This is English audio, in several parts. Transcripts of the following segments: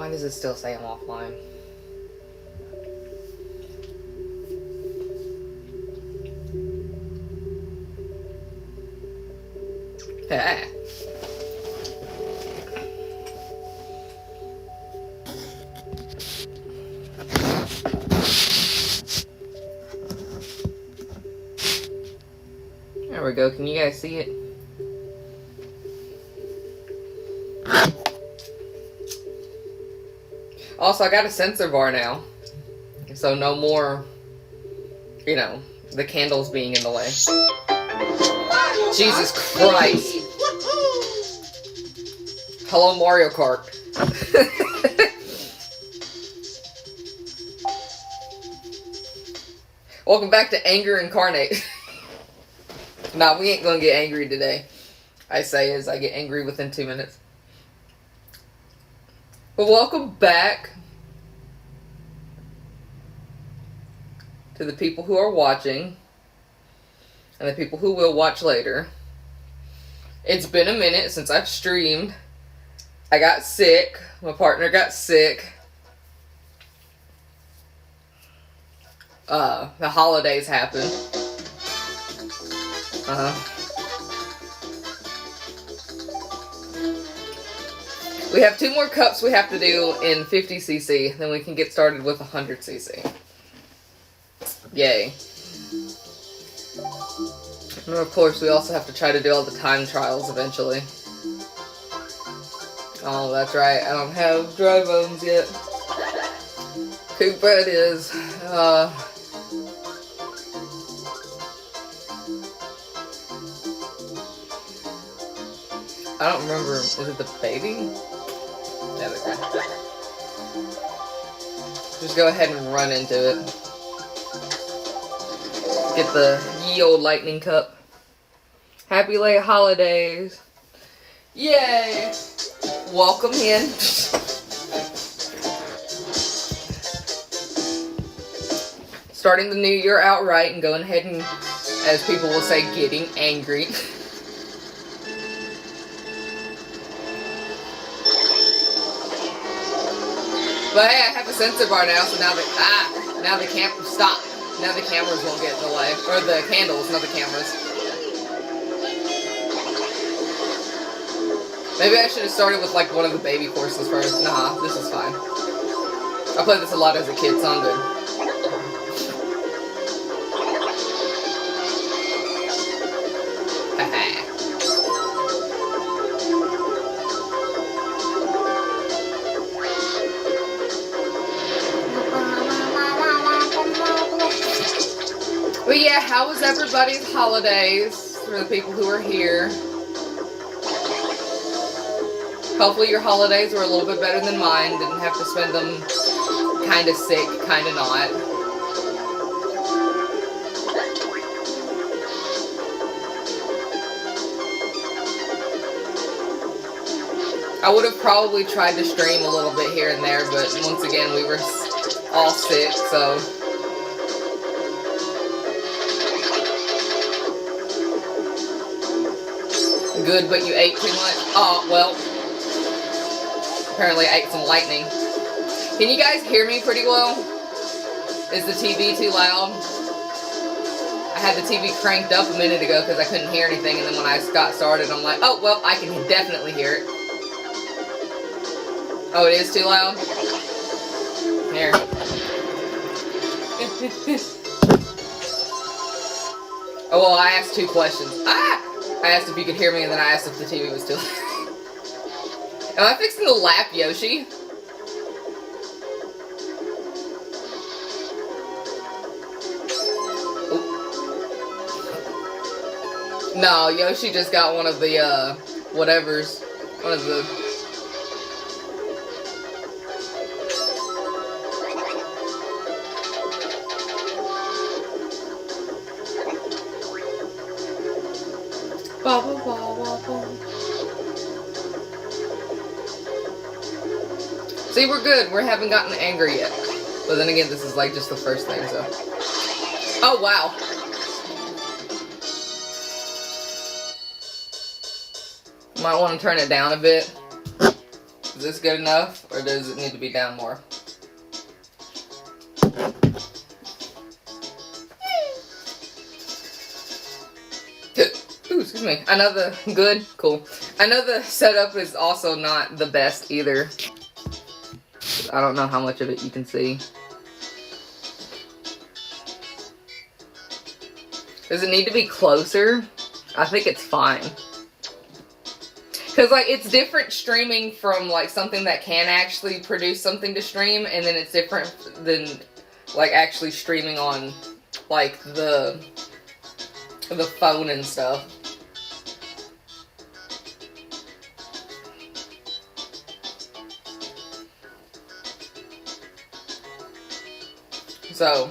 Why does it still say I'm offline? Ah. There we go. Can you guys see it? Also, I got a sensor bar now. So no more, you know, the candles being in the way. Jesus Christ. Hello, Mario Kart. Welcome back to Anger Incarnate. Nah, we ain't gonna get angry today. I say as I get angry within 2 minutes. But welcome back to the people who are watching and the people who will watch later. It's been a minute since I've streamed. I got sick. My partner got sick. The holidays happened. We have 2 more cups we have to do in 50cc, then we can get started with 100cc. Yay. And of course, we also have to try to do all the time trials eventually. Oh, that's right, I don't have dry bones yet. Too bad it is. I don't remember, is it the baby? Yeah, okay. Just go ahead and run into it. Get the ye old lightning cup. Happy late holidays. Yay! Welcome in. Starting the new year out right and going ahead and, as people will say, getting angry. But hey, I have a sensor bar now, so now the stop. Now the cameras won't get in the way. Or the candles, not the cameras. Maybe I should have started with like one of the baby courses first. Nah, this is fine. I played this a lot as a kid, so I'm good. But yeah, how was everybody's holidays for the people who are here? Hopefully your holidays were a little bit better than mine. Didn't have to spend them kind of sick, kind of not. I would have probably tried to stream a little bit here and there, but once again, we were all sick, so... Good, but you ate too much? Oh, well. Apparently I ate some lightning. Can you guys hear me pretty well? Is the TV too loud? I had the TV cranked up a minute ago because I couldn't hear anything, and then when I got started, I'm like, oh, well, I can definitely hear it. Oh, it is too loud? Here. Oh, well, I asked 2 questions. Ah! I asked if you could hear me, and then I asked if the TV was too loud. Am I fixing to lap Yoshi? Oop. No, Yoshi just got one of the, whatevers. One of the... See, we're good. We haven't gotten angry yet. But then again, this is like just the first thing, so. Oh, wow. Might want to turn it down a bit. Is this good enough, or does it need to be down more? Ooh, excuse me. I know the good, cool. I know the setup is also not the best either. I don't know how much of it you can see. Does it need to be closer? I think it's fine. Because, like, it's different streaming from, like, something that can actually produce something to stream, and then it's different than, like, actually streaming on, like, the phone and stuff. So,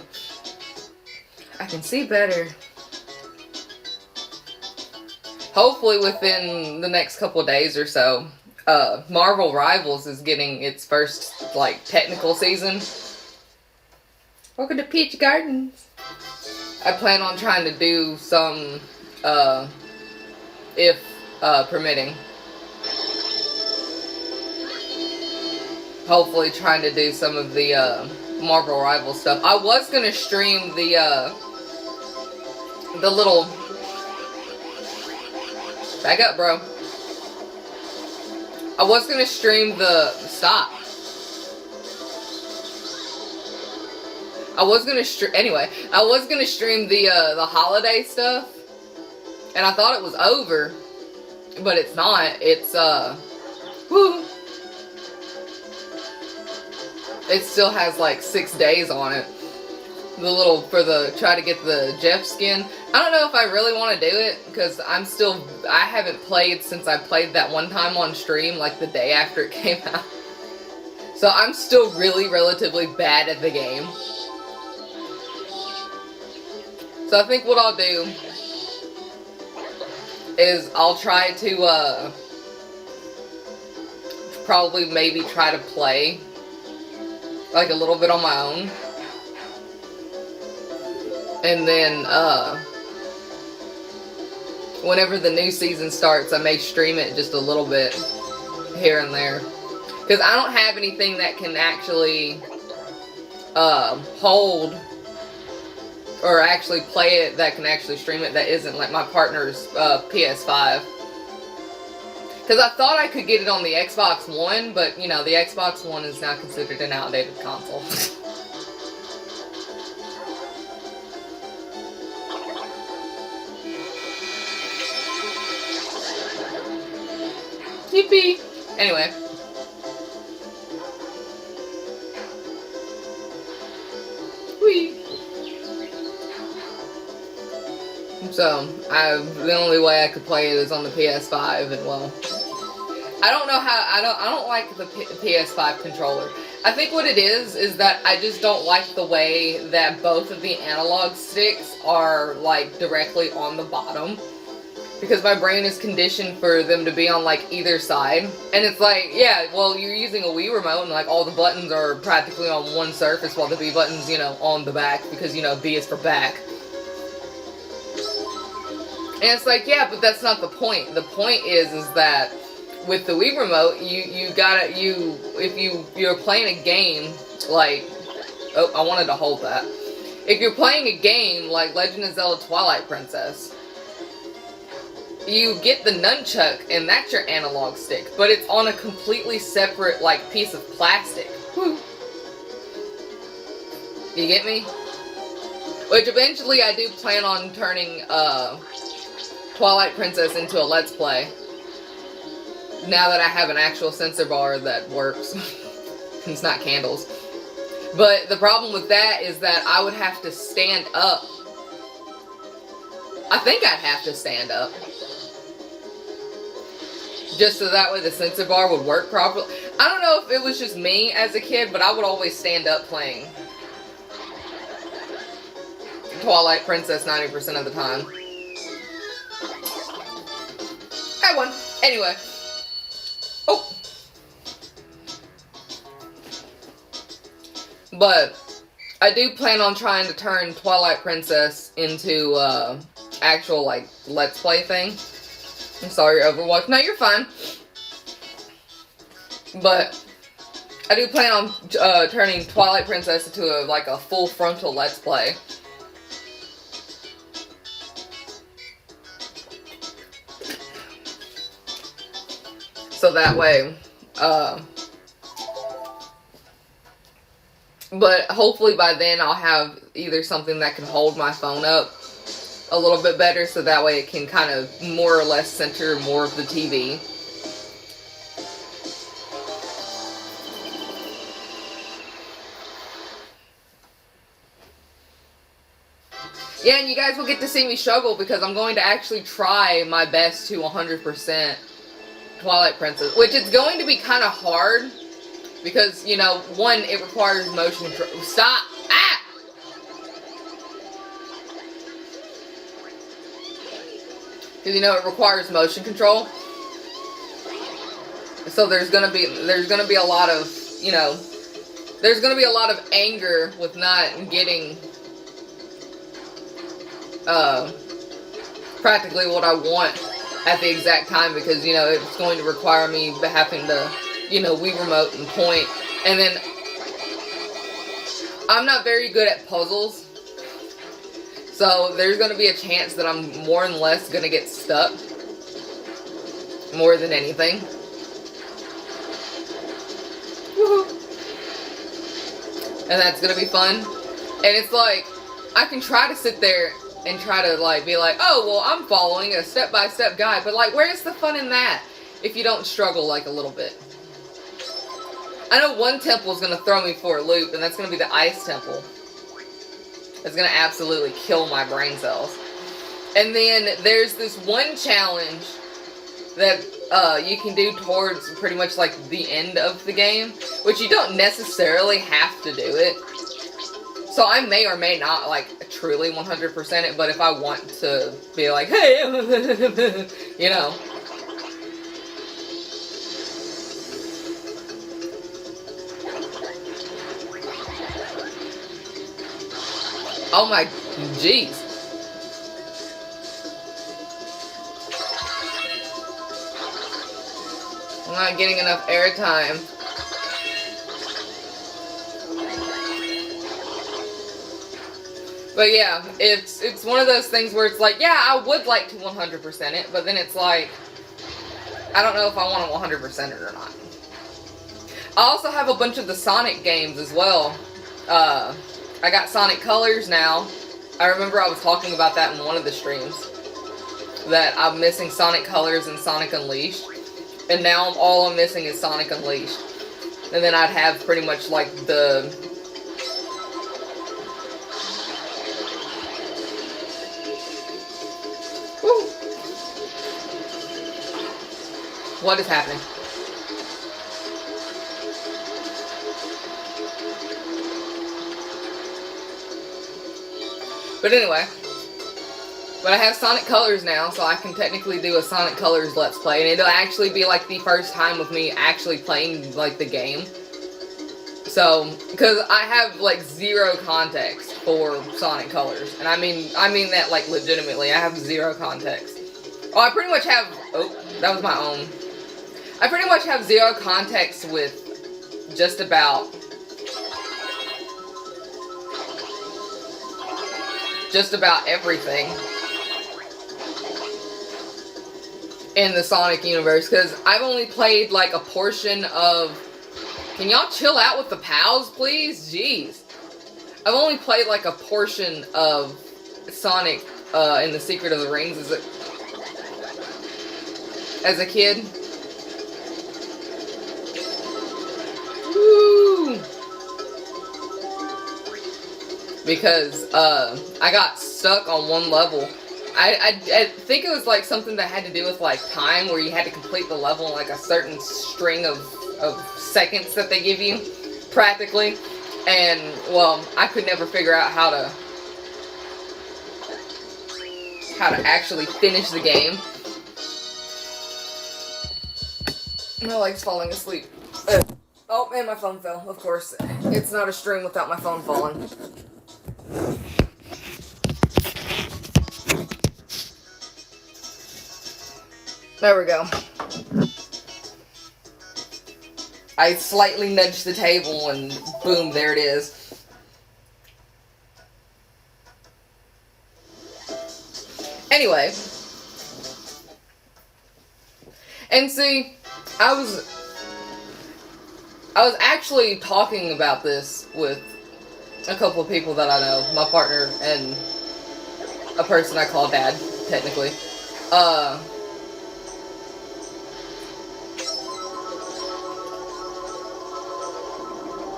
I can see better. Hopefully within the next couple days or so, Marvel Rivals is getting its first, like, technical season. Welcome to Peach Gardens. I plan on trying to do some, if permitting. Hopefully trying to do some of the, Marvel Rivals stuff. I was gonna stream the little... Back up, bro. I was gonna stream the... Stop. I was gonna stream... Anyway, I was gonna stream the holiday stuff. And I thought it was over. But it's not. It's, woo. It still has like 6 days on it. The little, try to get the Jeff skin. I don't know if I really want to do it, because I haven't played since I played that one time on stream, like the day after it came out. So I'm still really relatively bad at the game. So I think what I'll do is I'll try to, probably maybe try to play like a little bit on my own. And then, whenever the new season starts, I may stream it just a little bit here and there. Because I don't have anything that can actually, hold or actually play it, that can actually stream it, that isn't like my partner's, PS5. Because I thought I could get it on the Xbox One, but, you know, the Xbox One is now considered an outdated console. Yippee! Anyway. Whee! So, the only way I could play it is on the PS5, and well... I don't know how, I don't like the PS5 controller. I think what it is that I just don't like the way that both of the analog sticks are, like, directly on the bottom. Because my brain is conditioned for them to be on, like, either side. And it's like, yeah, well, you're using a Wii remote and, like, all the buttons are practically on one surface while the B button's, you know, on the back. Because, you know, B is for back. And it's like, yeah, but that's not the point. The point is that with the Wii remote, if you're playing a game, like, oh, I wanted to hold that. If you're playing a game like Legend of Zelda Twilight Princess, you get the nunchuck, and that's your analog stick, but it's on a completely separate, like, piece of plastic. Whew. You get me? Which eventually I do plan on turning, Twilight Princess into a Let's Play. Now that I have an actual sensor bar that works. It's not candles. But the problem with that is that I would have to stand up. I think I'd have to stand up. Just so that way the sensor bar would work properly. I don't know if it was just me as a kid, but I would always stand up playing Twilight Princess 90% of the time. I won. Anyway. Oh. But I do plan on trying to turn Twilight Princess into actual, like, Let's Play thing. I'm sorry, Overwatch. No, you're fine. But I do plan on turning Twilight Princess into a full frontal Let's Play. So that way, but hopefully by then I'll have either something that can hold my phone up a little bit better, so that way it can kind of more or less center more of the TV. Yeah, and you guys will get to see me struggle because I'm going to actually try my best to 100% Twilight Princess, which is going to be kind of hard because, you know, one, it requires motion control. Stop! Ah! Because, you know, it requires motion control. So there's gonna be a lot of, you know, there's gonna be a lot of anger with not getting practically what I want at the exact time, because, you know, it's going to require me having to, you know, Wii remote and point. And then I'm not very good at puzzles, so there's going to be a chance that I'm more than less going to get stuck more than anything. Woohoo. And that's going to be fun. And it's like, I can try to sit there and try to, like, be like, oh, well, I'm following a step-by-step guide. But, like, where's the fun in that if you don't struggle, like, a little bit? I know one temple is going to throw me for a loop, and that's going to be the ice temple. It's going to absolutely kill my brain cells. And then there's this one challenge that you can do towards pretty much, like, the end of the game, which you don't necessarily have to do it. So I may or may not, like, truly 100% it, but if I want to be like, hey, you know. Oh my, jeez. I'm not getting enough airtime. But yeah, it's one of those things where it's like, yeah, I would like to 100% it, but then it's like, I don't know if I want to 100% it or not. I also have a bunch of the Sonic games as well. I got Sonic Colors now. I remember I was talking about that in one of the streams, that I'm missing Sonic Colors and Sonic Unleashed. And now all I'm missing is Sonic Unleashed. And then I'd have pretty much like the... What is happening? But anyway, but I have Sonic Colors now, so I can technically do a Sonic Colors Let's Play, and it'll actually be like the first time of me actually playing like the game. So, because I have like zero context for Sonic Colors, and I mean that like legitimately. I have zero context. Oh, I pretty much have. Oh, that was my own. I pretty much have zero context with just about everything in the Sonic universe, because I've only played like a portion of... Can y'all chill out with the pals, please? Jeez. I've only played like a portion of Sonic in the Secret of the Rings as a kid. Woo! Because I got stuck on one level. I think it was like something that had to do with like time, where you had to complete the level in like a certain string of seconds that they give you, practically. And well, I could never figure out how to actually finish the game. My leg's falling asleep. Oh, and my phone fell, of course. It's not a stream without my phone falling. There we go. I slightly nudged the table and boom, there it is. Anyway. And see, I was actually talking about this with a couple of people that I know, my partner and a person I call Dad, technically.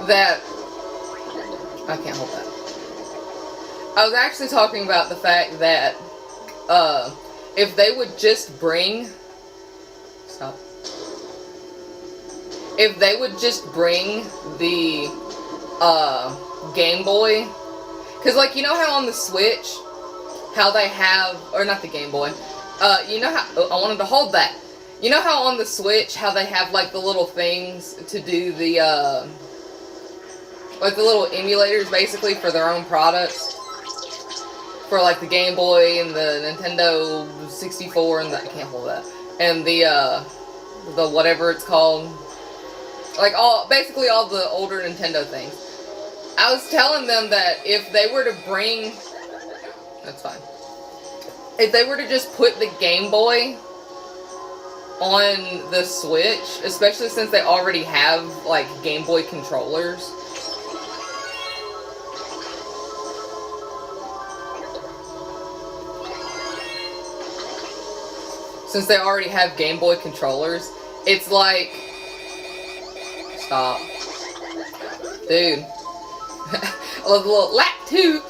That I can't hold that. I was actually talking about the fact that if they would just bring if they would just bring the Game Boy, because like, you know how on the Switch how they have, or not the Game Boy, you know how, I wanted to hold that, you know how on the Switch how they have like the little things to do the like the little emulators basically for their own products, for like the Game Boy and the Nintendo 64 and the, I can't hold that, and the whatever it's called, like basically all the older Nintendo things. I was telling them that if they were to bring, that's fine, if they were to just put the Game Boy on the Switch, especially since they already have like Game Boy controllers, it's like, stop, dude, a little lap too.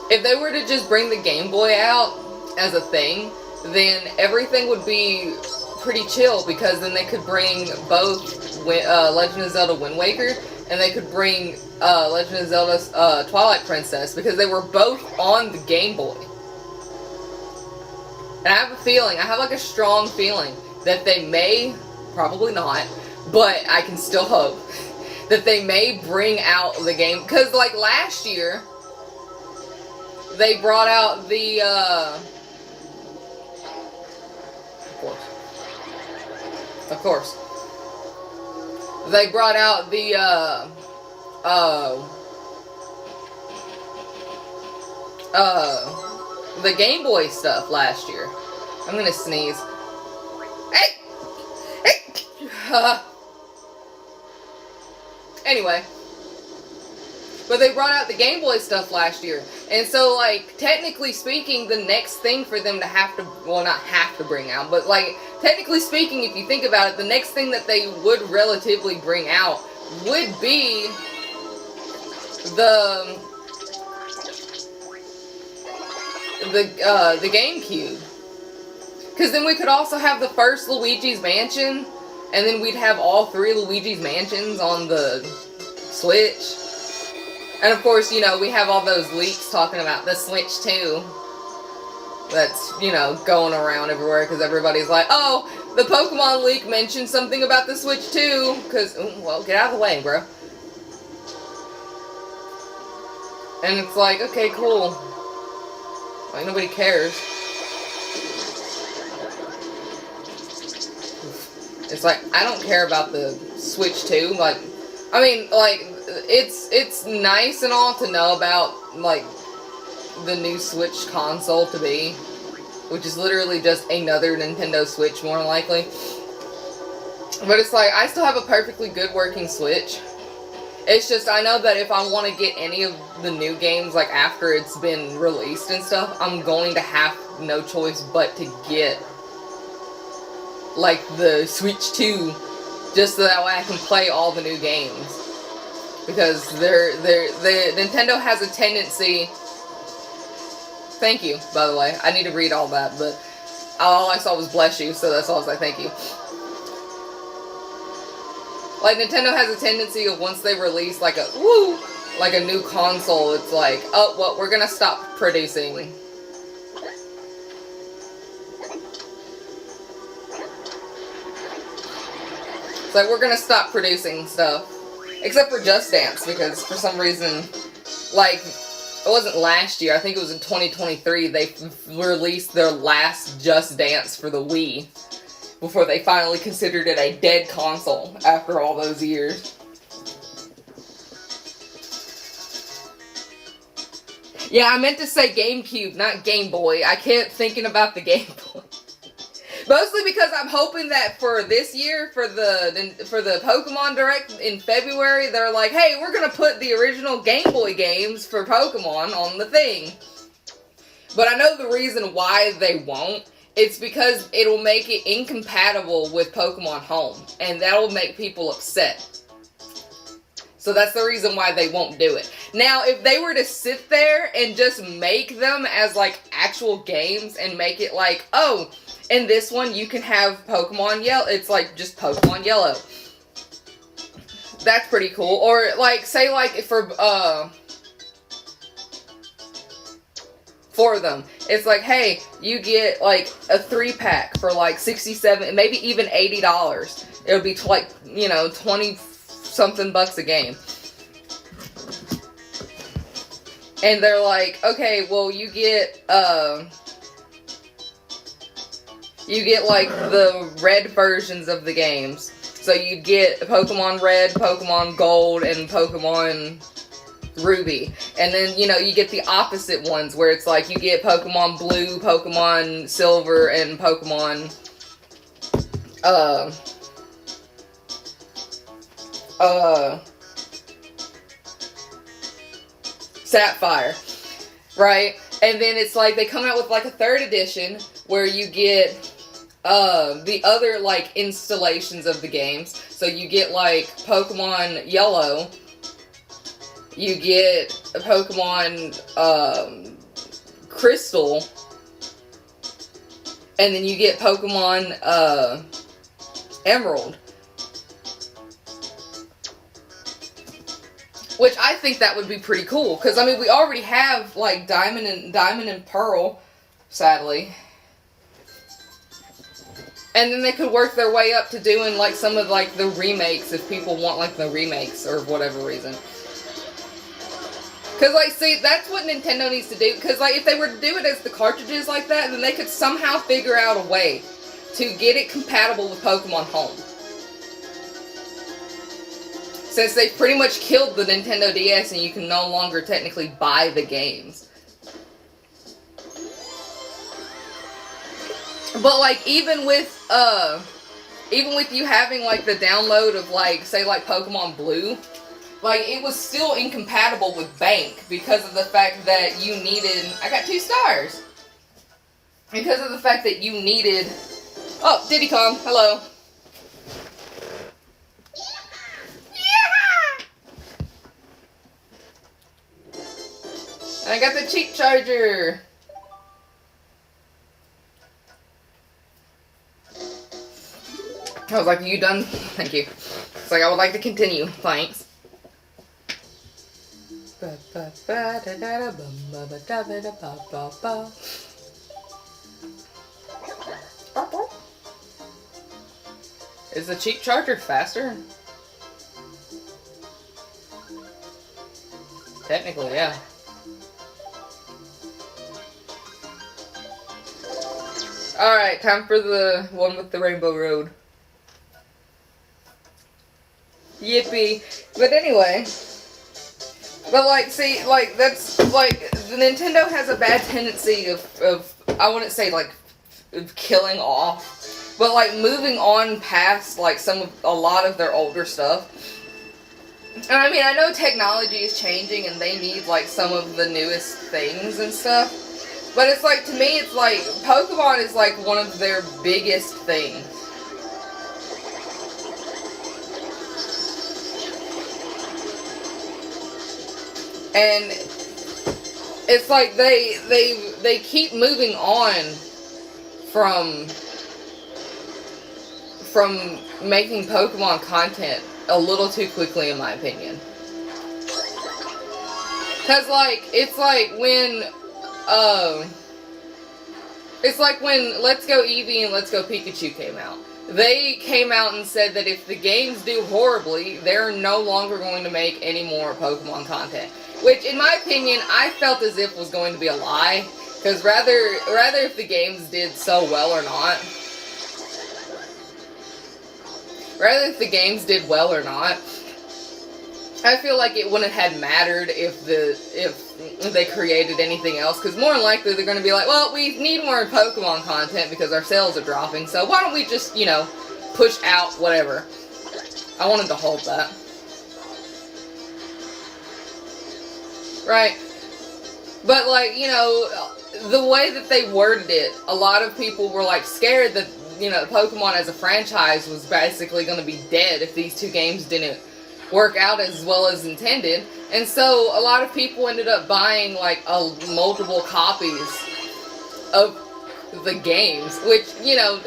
If they were to just bring the Game Boy out as a thing, then everything would be pretty chill, because then they could bring both Legend of Zelda Wind Waker, and they could bring Legend of Zelda Twilight Princess, because they were both on the Game Boy. And I have a feeling, I have like a strong feeling that they may, probably not, but I can still hope, that they may bring out the game, because like last year, they brought out the, of course, they brought out the, the Game Boy stuff last year. I'm gonna sneeze. Anyway. But they brought out the Game Boy stuff last year. And so, like, technically speaking, the next thing for them to have to, well, not have to bring out, but, like, technically speaking, if you think about it, the next thing that they would relatively bring out would be the GameCube. Because then we could also have the first Luigi's Mansion, and then we'd have all three Luigi's Mansions on the Switch. And of course, you know, we have all those leaks talking about the Switch 2. That's, you know, going around everywhere, because everybody's like, oh, the Pokemon leak mentioned something about the Switch 2. Because, well, get out of the way, bro. And it's like, okay, cool. Like, nobody cares. It's like, I don't care about the Switch 2. Like, I mean, like, it's nice and all to know about, like, the new Switch console to be, which is literally just another Nintendo Switch, more likely. But it's like, I still have a perfectly good working Switch. It's just, I know that if I want to get any of the new games, like, after it's been released and stuff, I'm going to have no choice but to get, like, the Switch 2, just so that way I can play all the new games. Because Nintendo has a tendency, thank you, by the way, I need to read all that, but all I saw was bless you, so that's all I was like, thank you. Like, Nintendo has a tendency of, once they release, like a new console, it's like, oh, well, we're gonna stop producing. It's like, we're gonna stop producing stuff. Except for Just Dance, because for some reason, like, it wasn't last year, I think it was in 2023, they released their last Just Dance for the Wii. before they finally considered it a dead console after all those years. Yeah, I meant to say GameCube, not Game Boy. I kept thinking about the Game Boy. Mostly because I'm hoping that for this year, for the Pokemon Direct in February, they're like, hey, we're going to put the original Game Boy games for Pokemon on the thing. But I know the reason why they won't. It's because it'll make it incompatible with Pokemon Home. And that'll make people upset. So that's the reason why they won't do it. Now, if they were to sit there and just make them as, like, actual games and make it like, oh, in this one you can have Pokemon Yellow. It's like just Pokemon Yellow. That's pretty cool. Or, like, say, like, for them, it's like, hey, you get, like, a 3-pack for, like, $67, maybe even $80. It would be, like, you know, 20-something bucks a game. And they're like, okay, well, you get, like, the red versions of the games. So you get Pokemon Red, Pokemon Gold, and Pokemon Ruby. And then, you know, you get the opposite ones, where it's like, you get Pokemon Blue, Pokemon Silver, and Pokemon, Sapphire, right? And then it's like they come out with like a 3rd edition where you get the other like installations of the games. So you get like Pokemon Yellow, you get a Pokemon Crystal, and then you get Pokemon Emerald. Which I think that would be pretty cool, because I mean we already have like Diamond and Pearl, sadly, and then they could work their way up to doing like some of like the remakes if people want like the remakes or whatever reason. Because like see, that's what Nintendo needs to do. Because like if they were to do it as the cartridges like that, then they could somehow figure out a way to get it compatible with Pokemon Home. Since they've pretty much killed the Nintendo DS and you can no longer technically buy the games. But like even with you having like the download of like say like Pokemon Blue, like it was still incompatible with Bank because of the fact that you needed, I got 2 stars. Because of the fact that you needed, oh, Diddy Kong, hello. I got the cheap charger. I was like, are you done? Thank you. It's like, I would like to continue. Thanks. Is the cheap charger faster? Technically, yeah. Alright, time for the one with the Rainbow Road. Yippee. But anyway. But like, see, like, that's, like, the Nintendo has a bad tendency of I wouldn't say, like, of killing off. But, like, moving on past, like, a lot of their older stuff. And I mean, I know technology is changing and they need, like, some of the newest things and stuff. But it's like, to me, it's like, Pokemon is like one of their biggest things. And it's like they keep moving on from making Pokemon content a little too quickly, in my opinion. Cause like, it's like when Let's Go Eevee and Let's Go Pikachu came out. They came out and said that if the games do horribly, they're no longer going to make any more Pokemon content. Which, in my opinion, I felt as if was going to be a lie. Because rather if the games did so well or not. rather if the games did well or not, I feel like it wouldn't have mattered if they created anything else, because more than likely they're going to be like, well, we need more Pokemon content because our sales are dropping, so why don't we just, you know, push out whatever. I wanted to hold that. Right. But, like, you know, the way that they worded it, a lot of people were, like, scared that, you know, Pokemon as a franchise was basically going to be dead if these 2 games didn't work out as well as intended. And so a lot of people ended up buying, like, multiple copies of the games, which, you know,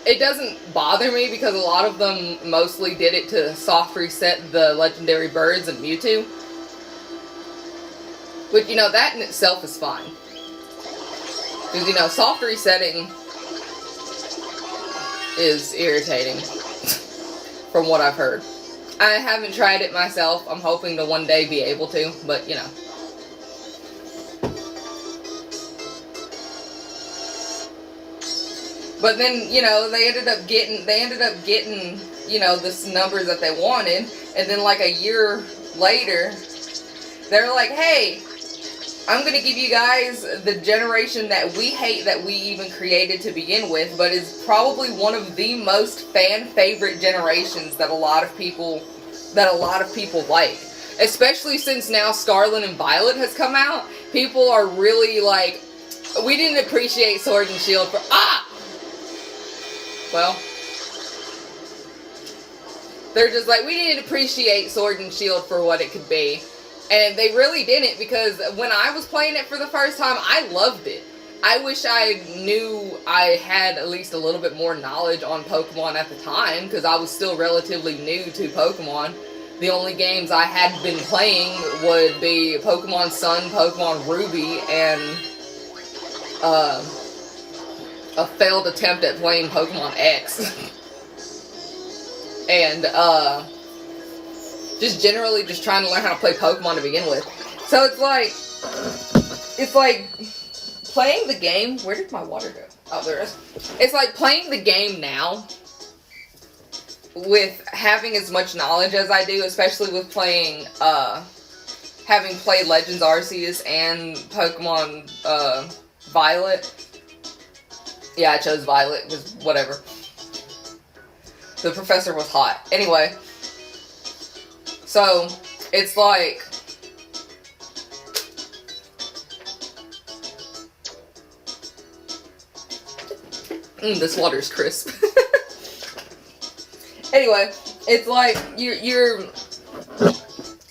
it doesn't bother me because a lot of them mostly did it to soft reset the legendary birds and Mewtwo. But, you know, that in itself is fine. Because, you know, soft resetting is irritating, from what I've heard. I haven't tried it myself. I'm hoping to one day be able to, but, you know. But then, you know, they ended up getting, you know, the numbers that they wanted, and then like a year later, they're like, hey, I'm going to give you guys the generation that we hate that we even created to begin with, but is probably one of the most fan-favorite generations that a lot of people like. Especially since now Scarlet and Violet has come out, people are really like, we didn't appreciate Sword and Shield for, well, they're just like, we didn't appreciate Sword and Shield for what it could be. And they really didn't, because when I was playing it for the first time, I loved it. I wish I knew I had at least a little bit more knowledge on Pokemon at the time, because I was still relatively new to Pokemon. The only games I had been playing would be Pokemon Sun, Pokemon Ruby, and a failed attempt at playing Pokemon X. And, just generally just trying to learn how to play Pokemon to begin with. So it's like playing the game. Where did my water go? Oh, there it is. It's like playing the game now with having as much knowledge as I do, especially with playing, having played Legends Arceus and Pokemon, Violet. Yeah, I chose Violet, because whatever. The professor was hot. Anyway. So, it's like, this water's crisp. Anyway, it's like, you're,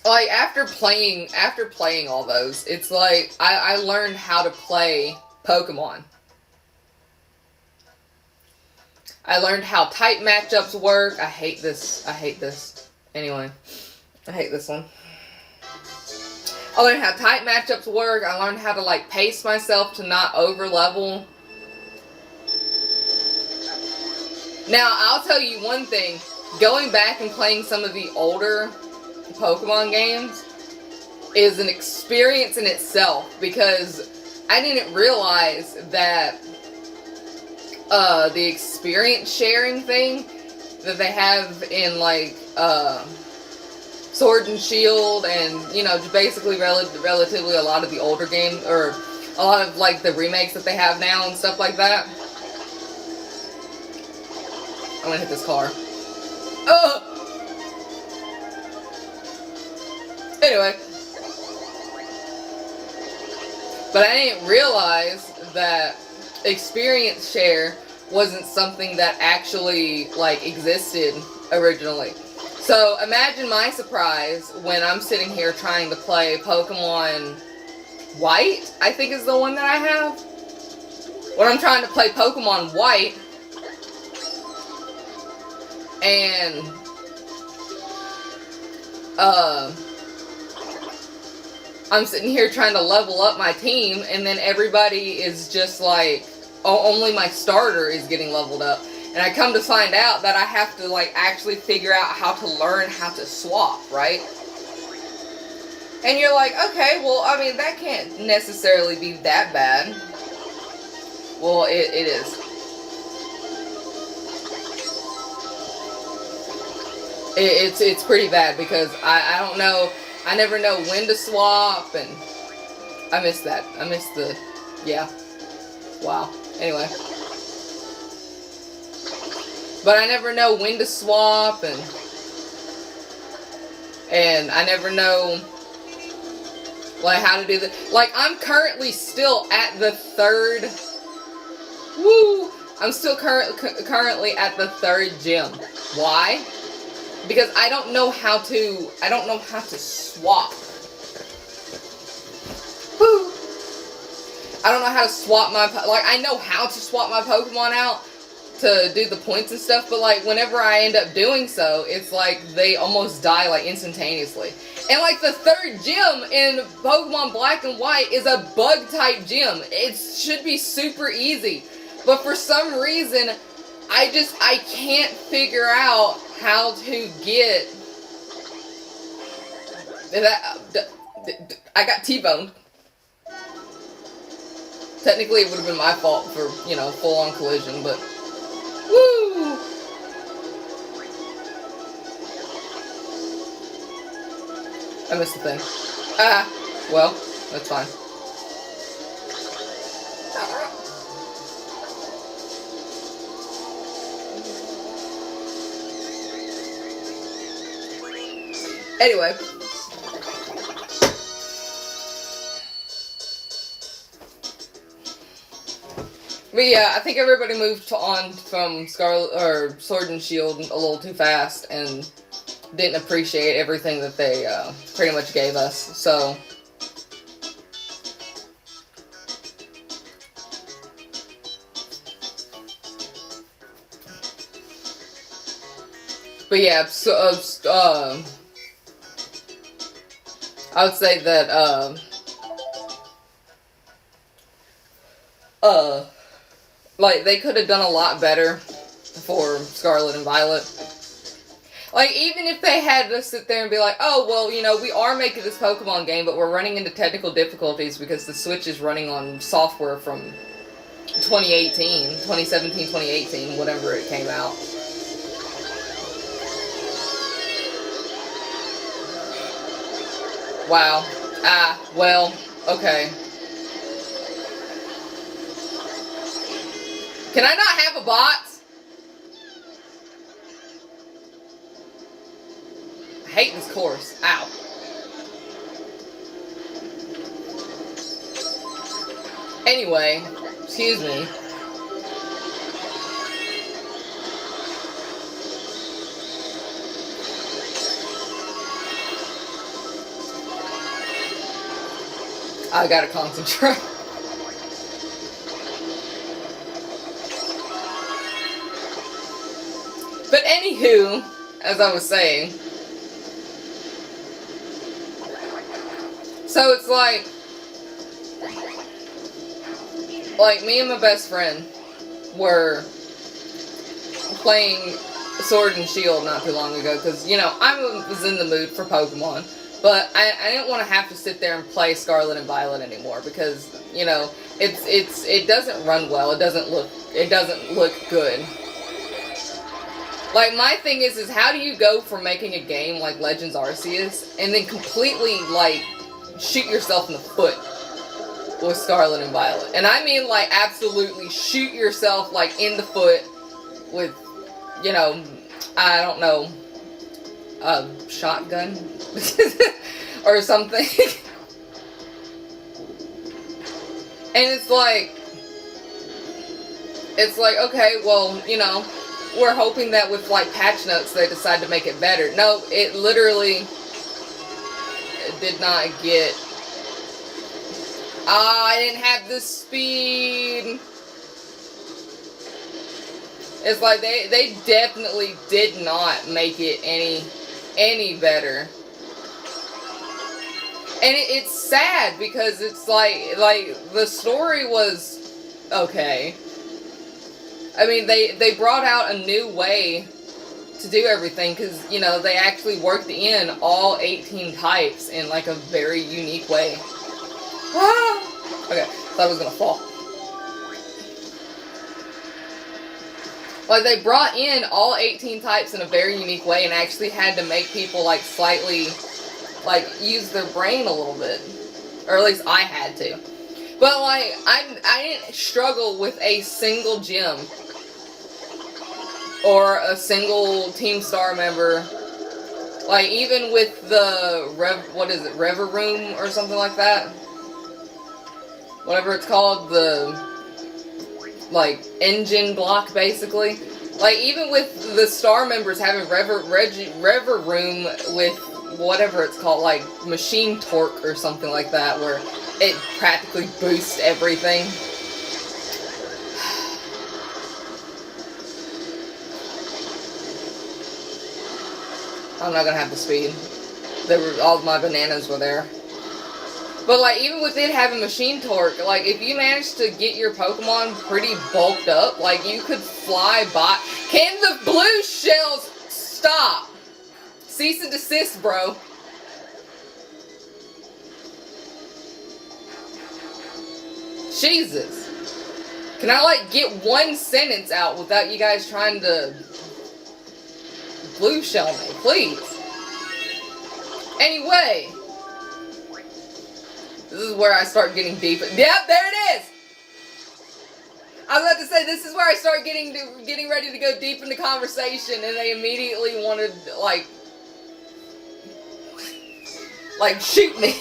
like, after playing all those, it's like, I learned how to play Pokemon. I learned how type matchups work. I hate this. Anyway. I hate this one. I learned how type matchups work. I learned how to, like, pace myself to not over-level. Now, I'll tell you one thing. Going back and playing some of the older Pokemon games is an experience in itself, because I didn't realize that the experience sharing thing that they have in, like, Sword and Shield, and, you know, basically relatively a lot of the older games, or a lot of, like, the remakes that they have now and stuff like that. I'm gonna hit this car. Anyway. But I didn't realize that experience share wasn't something that actually, like, existed originally. So, imagine my surprise when I'm sitting here trying to play Pokemon White, I think is the one that I have. When I'm trying to play Pokemon White, and, I'm sitting here trying to level up my team, and then everybody is just like, only my starter is getting leveled up. And I come to find out that I have to, like, actually figure out how to learn how to swap, right? And you're like, okay, well, I mean, that can't necessarily be that bad. Well, it is. It's pretty bad because I don't know. I never know when to swap, and I missed that. I missed the, yeah. Wow. Anyway. But I never know when to swap, and I never know, like, how to do the, like, I'm currently still at the third, I'm still currently at the third gym. Why? Because I don't know how to swap. Woo. I don't know how to swap my, like, I know how to swap my Pokemon out to do the points and stuff, but like whenever I end up doing so, it's like they almost die like instantaneously. And like the third gym in Pokemon Black and White is a bug type gym. It should be super easy, but for some reason I can't figure out how to get that. I got T-boned. Technically it would have been my fault for, you know, full on collision, but woo! I missed the thing. Well, that's fine. Anyway. But yeah, I think everybody moved on from Sword and Shield a little too fast and didn't appreciate everything that they pretty much gave us. So but yeah, so I would say that like they could have done a lot better for Scarlet and Violet. Like, even if they had to sit there and be like, oh, well, you know, we are making this Pokemon game, but we're running into technical difficulties because the Switch is running on software from 2017, 2018, whatever it came out. Wow. Well, okay. Can I not have a bot? I hate this course. Ow. Anyway, excuse me. I gotta concentrate. But anywho, as I was saying, so it's like me and my best friend were playing Sword and Shield not too long ago, because, you know, I was in the mood for Pokemon, but I didn't want to have to sit there and play Scarlet and Violet anymore, because, you know, it doesn't run well, it doesn't look good. Like, my thing is how do you go from making a game like Legends Arceus and then completely, like, shoot yourself in the foot with Scarlet and Violet? And I mean, like, absolutely shoot yourself, like, in the foot with, you know, I don't know, a shotgun or something. And it's like, okay, well, you know, we're hoping that with, like, patch notes they decide to make it better. No, it literally did not get... I didn't have the speed. It's like they definitely did not make it any better. And it's sad because it's like the story was okay. I mean, they brought out a new way to do everything, because, you know, they actually worked in all 18 types in, like, a very unique way. Ah! Okay, thought I was gonna fall. Like, they brought in all 18 types in a very unique way and actually had to make people, like, slightly, like, use their brain a little bit. Or at least I had to. But, like, I didn't struggle with a single gym. Or a single Team Star member. Like, even with the Rever Room or something like that? Whatever it's called, the, like, engine block, basically. Like, even with the Star members having Rever Room with whatever it's called, like, machine torque or something like that, where it practically boosts everything. I'm not gonna have the speed. All my bananas were there. But, like, even with it having machine torque, like, if you manage to get your Pokemon pretty bulked up, like, you could fly by. Can the blue shells stop? Cease and desist, bro. Jesus. Can I, like, get one sentence out without you guys trying to blue shell me, please? Anyway. This is where I start getting deep. Yep, there it is! I was about to say, this is where I start getting ready to go deep into conversation, and they immediately wanted, like shoot me.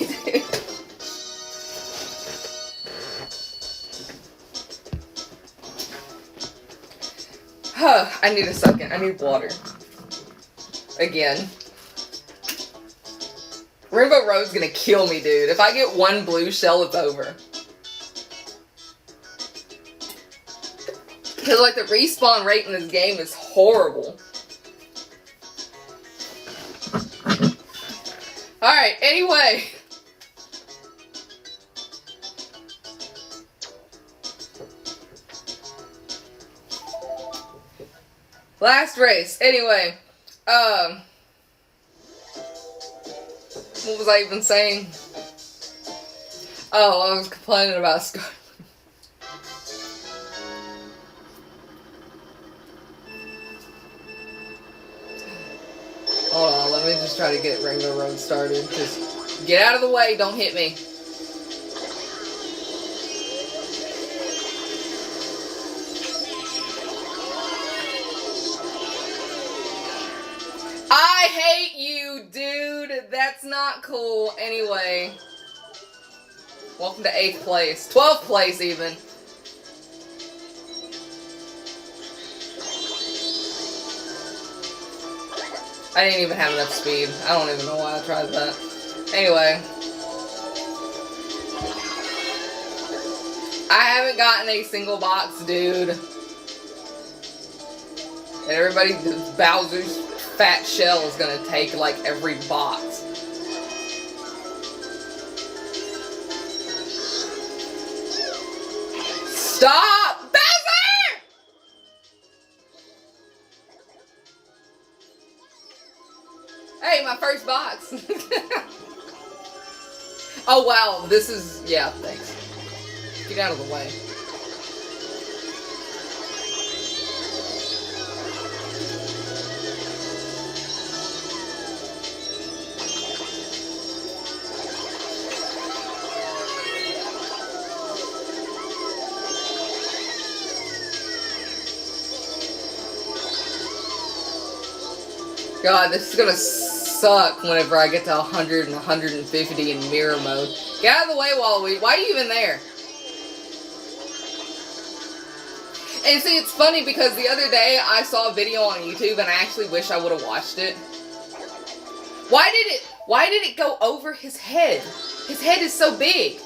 I need a second. I need water. Again. Rainbow Road's gonna kill me, dude. If I get one blue shell, it's over. Because, like, the respawn rate in this game is horrible. Alright, anyway. Last race. Anyway. What was I even saying? Oh, I was complaining about Scarlet. Hold on, let me just try to get Rainbow Road started. Just get out of the way, don't hit me. I hate you, dude. That's not cool. Anyway. Welcome to 8th place. 12th place, even. I didn't even have enough speed. I don't even know why I tried that. Anyway. I haven't gotten a single box, dude. And everybody, Bowser's fat shell is gonna take, like, every box. Stop! Bowser! Hey, my first box. Oh, wow. This is... Yeah, thanks. Get out of the way. God, this is gonna suck whenever I get to 100 and 150 in mirror mode. Get out of the way, Waluigi. Why are you even there? And see, it's funny because the other day I saw a video on YouTube and I actually wish I would have watched it. Why did it go over his head? His head is so big.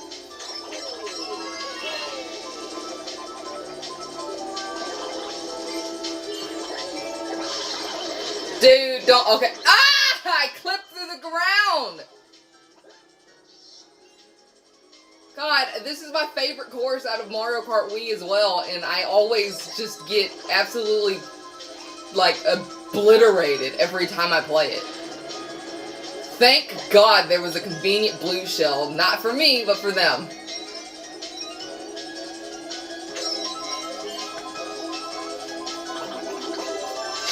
Dude, don't, okay. Ah! I clipped through the ground! God, this is my favorite course out of Mario Kart Wii as well, and I always just get absolutely, like, obliterated every time I play it. Thank God there was a convenient blue shell, not for me, but for them.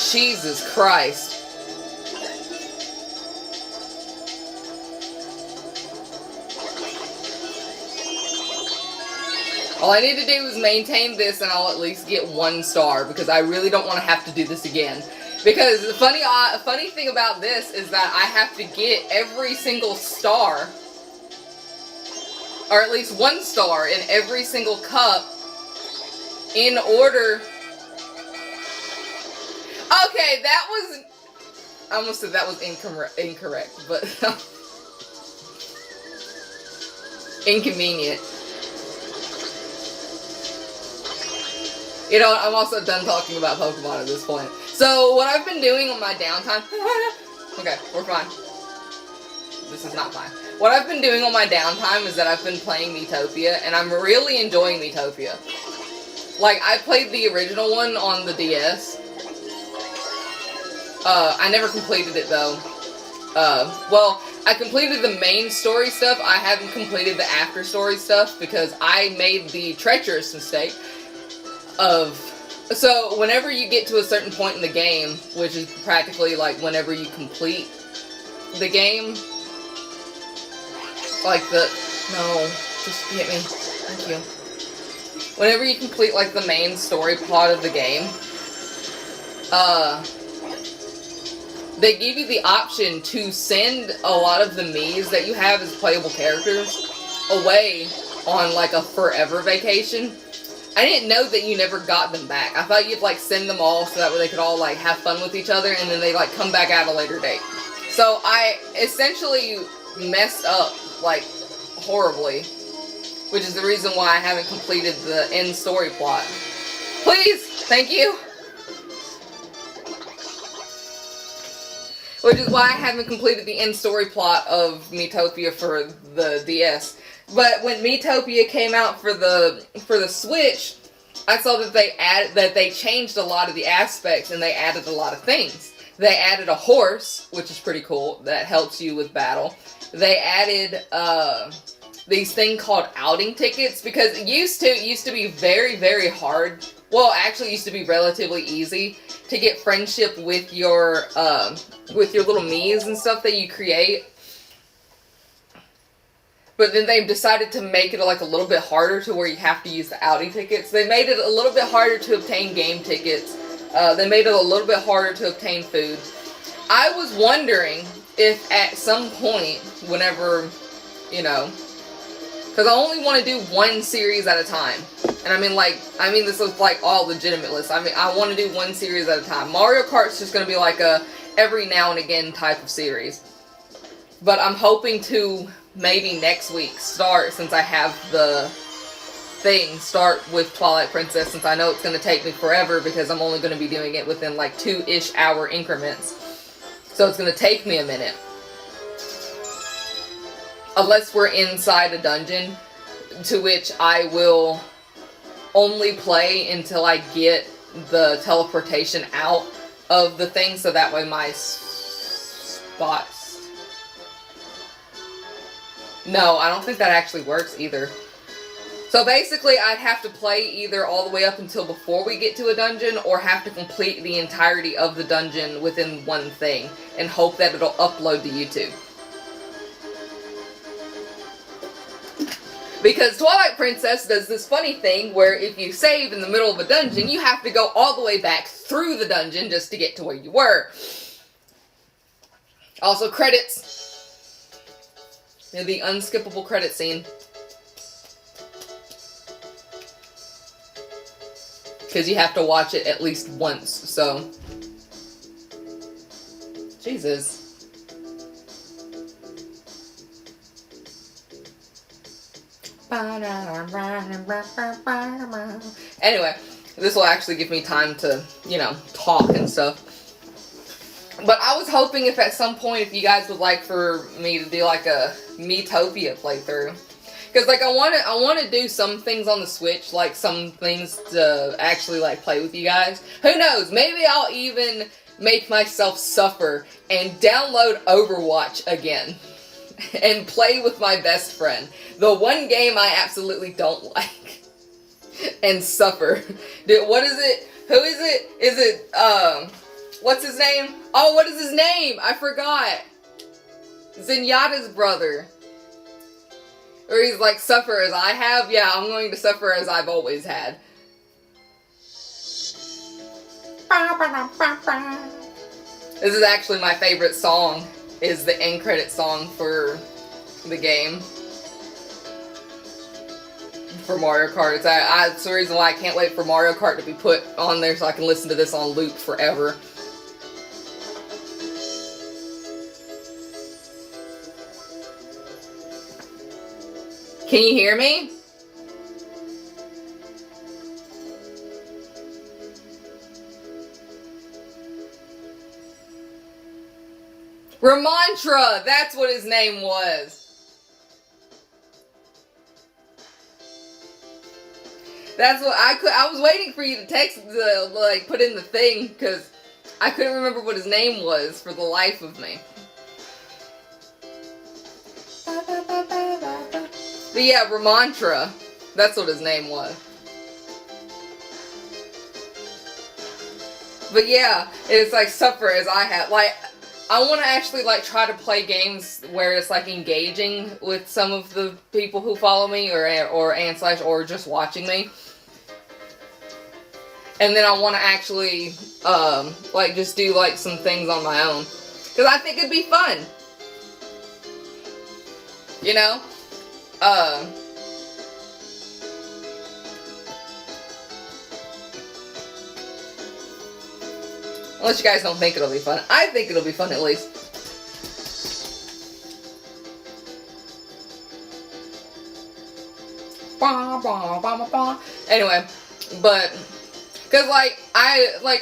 Jesus Christ. All I need to do is maintain this and I'll at least get 1 star because I really don't want to have to do this again. Because the funny thing about this is that I have to get every single star, or at least 1 star in every single cup in order. Okay, that was, I almost said that was incorrect, but inconvenient. You know, I'm also done talking about Pokemon at this point. So, what I've been doing on my downtime... Okay, we're fine. This is not fine. What I've been doing on my downtime is that I've been playing Miitopia, and I'm really enjoying Miitopia. Like, I played the original one on the DS. I never completed it, though. Well, I completed the main story stuff. I haven't completed the after story stuff because I made the treacherous mistake of, so whenever you get to a certain point in the game, which is practically like whenever you complete the game, like no, just hit me, thank you. Whenever you complete like the main story plot of the game, they give you the option to send a lot of the Miis that you have as playable characters away on like a forever vacation. I didn't know that you never got them back. I thought you'd like send them all so that way they could all like have fun with each other and then they like come back at a later date. So I essentially messed up like horribly, which is the reason why I haven't completed the end story plot. Please, thank you. Which is why I haven't completed the end story plot of Miitopia for the DS. But when Miitopia came out for the Switch, I saw that they changed a lot of the aspects and they added a lot of things. They added a horse, which is pretty cool, that helps you with battle. They added these things called outing tickets because it used to be very, very hard. Well, actually it used to be relatively easy to get friendship with your little Miis and stuff that you create. But then they decided to make it like a little bit harder to where you have to use the outing tickets. They made it a little bit harder to obtain game tickets. They made it a little bit harder to obtain food. I was wondering if at some point, whenever, you know, because I only want to do 1 series at a time. And I mean this is like all legitimate lists. I mean, I want to do 1 series at a time. Mario Kart's just going to be like a every now and again type of series. But I'm hoping to maybe next week start, since I have the thing, start with Twilight Princess, since I know it's going to take me forever because I'm only going to be doing it within like 2-ish hour increments. So it's going to take me a minute. Unless we're inside a dungeon, to which I will only play until I get the teleportation out of the thing, so that way my spots... No, I don't think that actually works either. So basically, I'd have to play either all the way up until before we get to a dungeon, or have to complete the entirety of the dungeon within 1 thing, and hope that it'll upload to YouTube. Because Twilight Princess does this funny thing where if you save in the middle of a dungeon, you have to go all the way back through the dungeon just to get to where you were. Also, credits. The unskippable credit scene. Because you have to watch it at least once, so... Jesus. Anyway, this will actually give me time to, you know, talk and stuff. But I was hoping if at some point, if you guys would like for me to do like a Miitopia playthrough. Because like I want to do some things on the Switch, like some things to actually like play with you guys. Who knows, maybe I'll even make myself suffer and download Overwatch again. And play with my best friend. The one game I absolutely don't like. And suffer. Dude, what is it? Who is it? Is it, What's his name? Oh, what is his name? I forgot. Zenyatta's brother. Or he's like, suffer as I have. Yeah, I'm going to suffer as I've always had. This is actually my favorite song, is the end credit song for the game. For Mario Kart. It's the reason why I can't wait for Mario Kart to be put on there so I can listen to this on loop forever. Can you hear me? Ramantra! That's what his name was. That's what I was waiting for you to text, like, put in the thing, because I couldn't remember what his name was for the life of me. But yeah, Ramantra. That's what his name was. But yeah, it's like suffer as I have. Like, I want to actually like try to play games where it's like engaging with some of the people who follow me or just watching me. And then I want to actually like just do like some things on my own, because I think it'd be fun. You know? Unless you guys don't think it'll be fun. I think it'll be fun at least. Anyway, but because like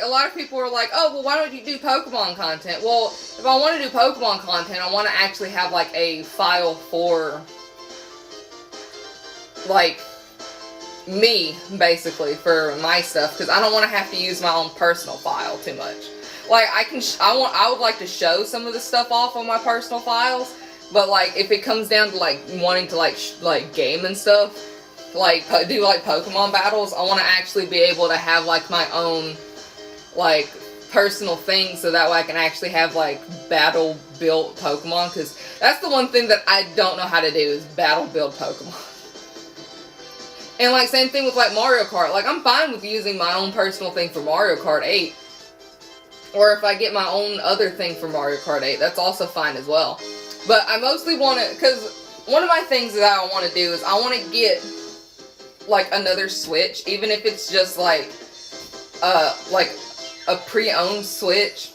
a lot of people are like, oh well, why don't you do Pokemon content? Well, if I want to do Pokemon content, I want to actually have like a file for like me, basically, for my stuff, because I don't want to have to use my own personal file too much. Like I would like to show some of the stuff off on my personal files, but like if it comes down to like wanting to like game and stuff, like do like Pokemon battles, I want to actually be able to have like my own like personal thing, so that way I can actually have like battle built Pokemon, because that's the one thing that I don't know how to do, is battle build Pokemon. And like same thing with like Mario Kart. Like I'm fine with using my own personal thing for Mario Kart 8. Or if I get my own other thing for Mario Kart 8, that's also fine as well. But I mostly want to, because one of my things that I want to do is I want to get like another Switch, even if it's just like a pre-owned Switch.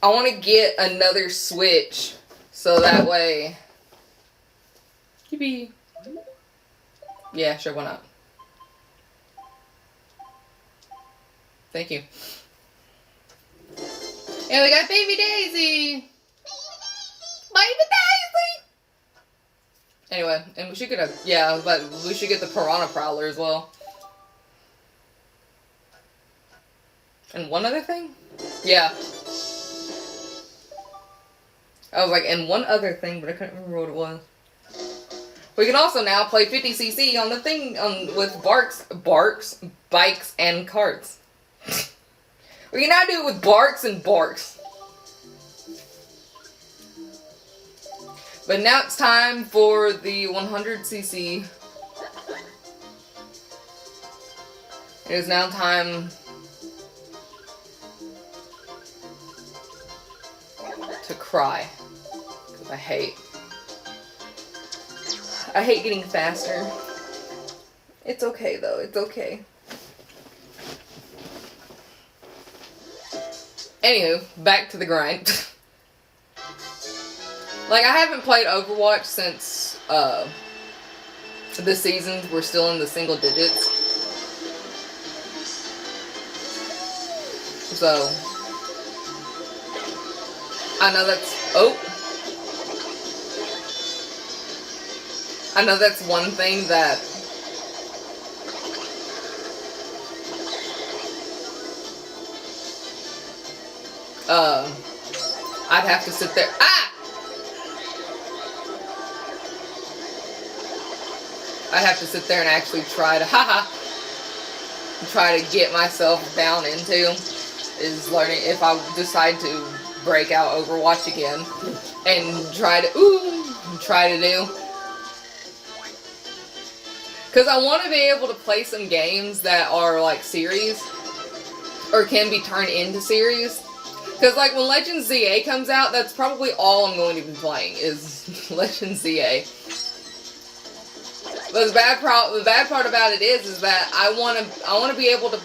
I want to get another Switch so that way. Yippee. Yeah, sure, why not? Thank you. And we got Baby Daisy! Baby Daisy! Anyway, and we should get but we should get the Piranha Prowler as well. And one other thing? Yeah. I was like, and one other thing, but I couldn't remember what it was. We can also now play 50cc on the thing with bikes and carts. We can now do it with barks and barks. But now it's time for the 100cc. It is now time to cry. Because I hate getting faster. It's okay though, it's okay. Anywho, back to the grind. Like, I haven't played Overwatch since the seasons were still in the single digits. So, I know that's one thing that I'd have to sit there. I'd have to sit there and actually try to, try to get myself down into is learning if I decide to break out Overwatch again and try to do. Because I want to be able to play some games that are like series or can be turned into series. Because like when Legends ZA comes out, that's probably all I'm going to be playing is Legends ZA. But the bad part about it is that I want to be able to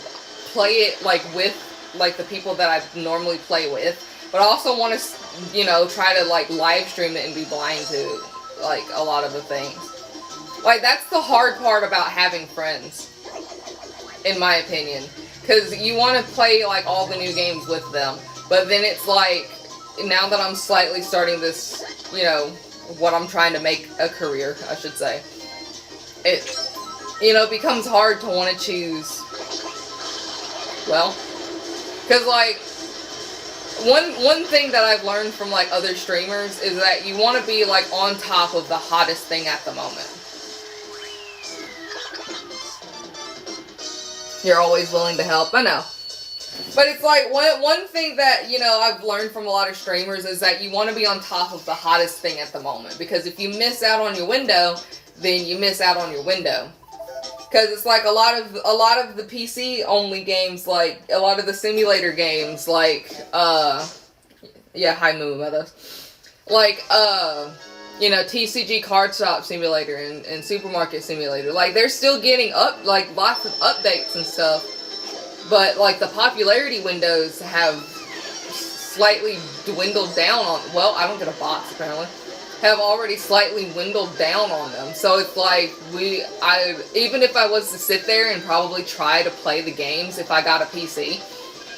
play it like with like the people that I normally play with, but I also want to, you know, try to like live stream it and be blind to like a lot of the things. Like that's the hard part about having friends, in my opinion, because you want to play like all the new games with them, but then it's like now that I'm slightly starting this, you know, what I'm trying to make a career, I should say. It, you know, becomes hard to want to choose, well, because like, one thing that I've learned from like other streamers is that you want to be like on top of the hottest thing at the moment. You're always willing to help, I know. But it's like, one thing that, you know, I've learned from a lot of streamers is that you want to be on top of the hottest thing at the moment. Because if you miss out on your window, then you miss out on your window. Because it's like a lot of the PC only games, like a lot of the simulator games, like yeah, hi Moo Mother. Like you know, TCG Card Shop Simulator and Supermarket Simulator. Like they're still getting like lots of updates and stuff. But like the popularity windows have slightly dwindled down on, well, I don't get a box apparently. Have already slightly dwindled down on them. So it's like even if I was to sit there and probably try to play the games if I got a PC,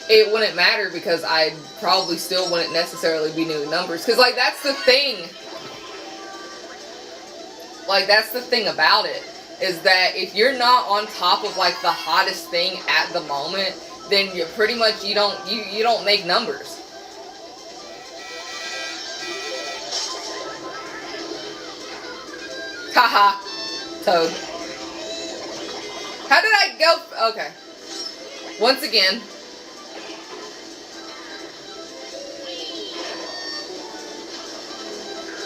it wouldn't matter because I probably still wouldn't necessarily be new numbers. Because like that's the thing. Like that's the thing about it, is that if you're not on top of like the hottest thing at the moment, then you're pretty much you don't make numbers. Haha, Toad. How did I go? Okay. Once again.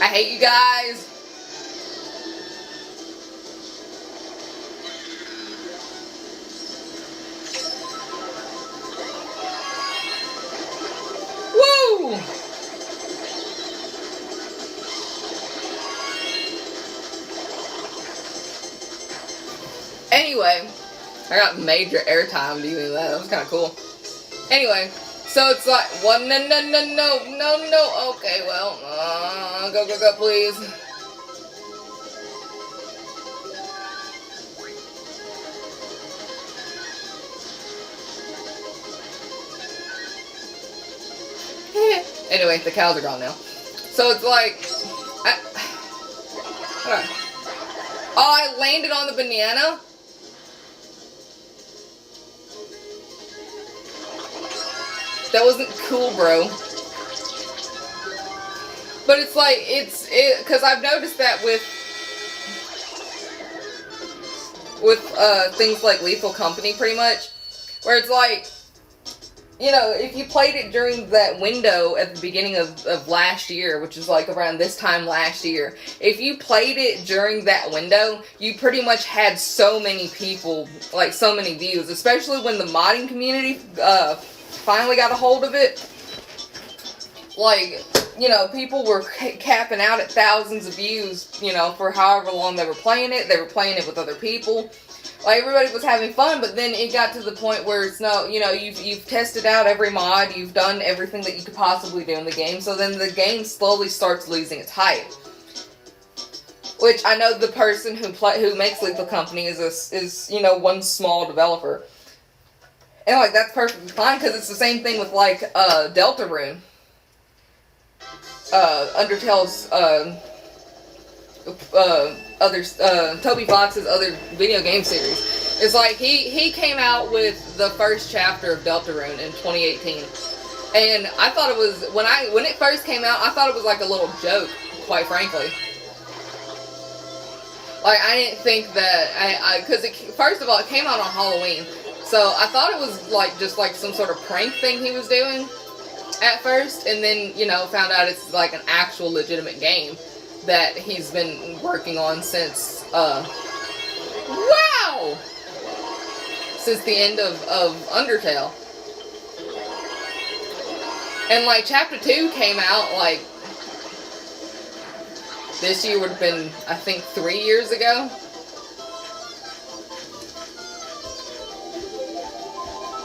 I hate you guys. Woo! Anyway, I got major airtime doing that. That was kind of cool. Anyway, so it's like, what? No. Okay, well, go, please. Anyway, the cows are gone now. So it's like, hold on. Oh, I landed on the banana? That wasn't cool, bro. But it's like, because I've noticed that with things like Lethal Company, pretty much, where it's like, you know, if you played it during that window at the beginning of last year, which is like around this time last year, if you played it during that window, you pretty much had so many people, like so many views, especially when the modding community finally got a hold of it. Like, you know, people were capping out at thousands of views, you know, for however long they were playing it. They were playing it with other people. Like, everybody was having fun, but then it got to the point where it's no, you know, you've tested out every mod, you've done everything that you could possibly do in the game, so then the game slowly starts losing its hype. Which I know the person who makes Lethal Company is you know, one small developer. And like that's perfectly fine because it's the same thing with like Deltarune. Undertale's Toby Fox's other video game series. It's like he came out with the first chapter of Deltarune in 2018. And I thought it was when it first came out, I thought it was like a little joke, quite frankly. Like I didn't think that because first of all it came out on Halloween. So I thought it was like just like some sort of prank thing he was doing at first, and then, you know, found out it's like an actual legitimate game that he's been working on since, wow! Since the end of Undertale. And like Chapter 2 came out like, this year would have been, I think, 3 years ago.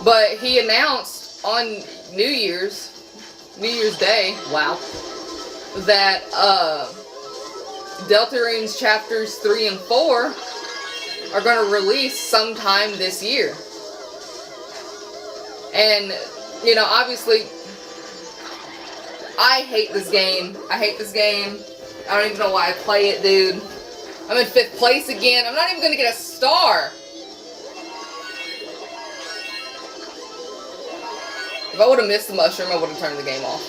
But he announced on New Year's Day, wow, that Deltarune's chapters 3 and 4 are going to release sometime this year. And, you know, obviously, I hate this game. I hate this game. I don't even know why I play it, dude. I'm in 5th place again. I'm not even going to get a star. If I would have missed the mushroom, I would have turned the game off.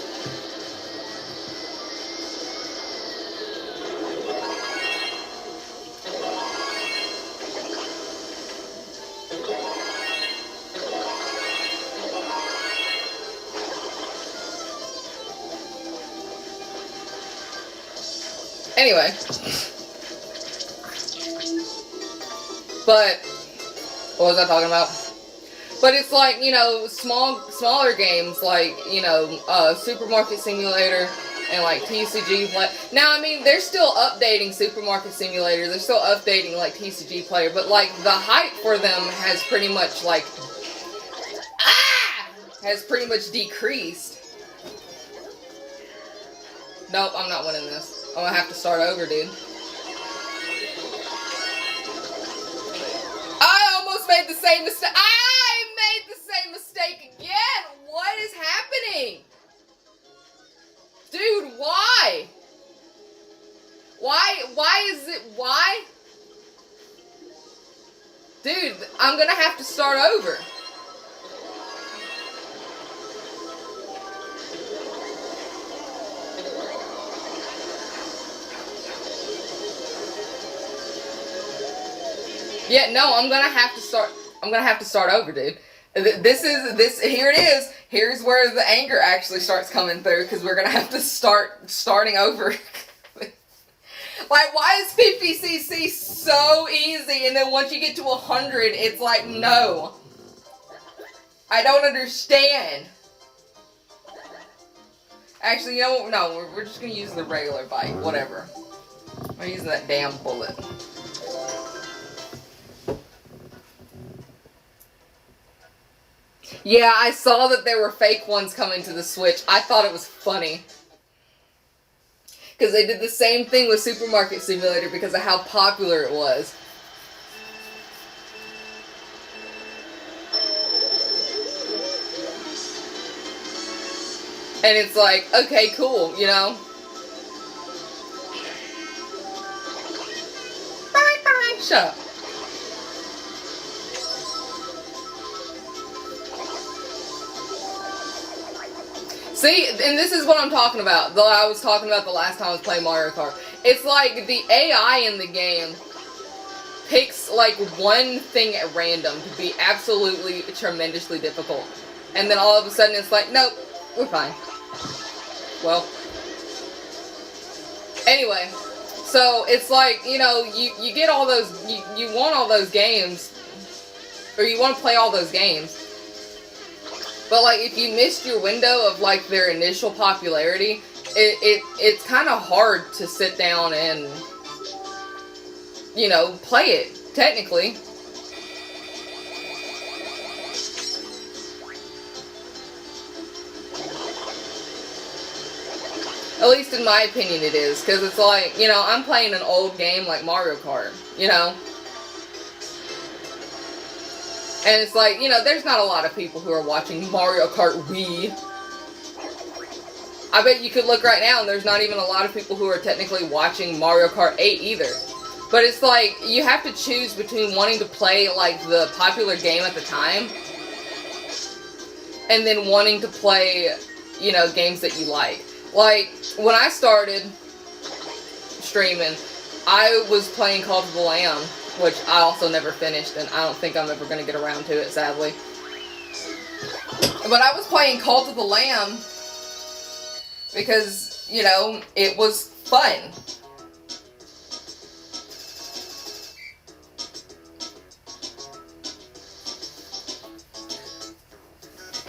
Anyway. But, what was I talking about? But it's like, you know, smaller games like, you know, Supermarket Simulator and like TCG Play. Now, I mean, they're still updating Supermarket Simulator. They're still updating like TCG Player. But like the hype for them has pretty much like, has pretty much decreased. Nope, I'm not winning this. I'm gonna have to start over, dude. I almost made the same mistake. Mistake again. What is happening? Dude, why? Why is it, why? Dude, I'm gonna have to start over. Yeah, no, I'm gonna have to start over, dude. Here it is. Here's where the anger actually starts coming through, because we're going to have to starting over. Like, why is 50cc so easy, and then once you get to 100, it's like, no. I don't understand. Actually, you know what? No, we're just going to use the regular bike. Whatever. I'm using that damn bullet. Yeah, I saw that there were fake ones coming to the Switch. I thought it was funny. Because they did the same thing with Supermarket Simulator because of how popular it was. And it's like, okay, cool, you know? Bye. Shut up. See, and this is what I'm talking about. Though I was talking about the last time I was playing Mario Kart. It's like the AI in the game picks like one thing at random to be absolutely tremendously difficult. And then all of a sudden it's like, nope, we're fine. Well. Anyway, so it's like, you know, you get all those, you want all those games, or you want to play all those games. But, like, if you missed your window of, like, their initial popularity, it's kind of hard to sit down and, you know, play it, technically. At least in my opinion it is, because it's like, you know, I'm playing an old game like Mario Kart, you know? And it's like, you know, there's not a lot of people who are watching Mario Kart Wii. I bet you could look right now and there's not even a lot of people who are technically watching Mario Kart 8 either. But it's like, you have to choose between wanting to play, like, the popular game at the time and then wanting to play, you know, games that you like. Like, when I started streaming, I was playing Call of the Lamb, which I also never finished, and I don't think I'm ever going to get around to it, sadly. But I was playing Cult of the Lamb because, you know, it was fun.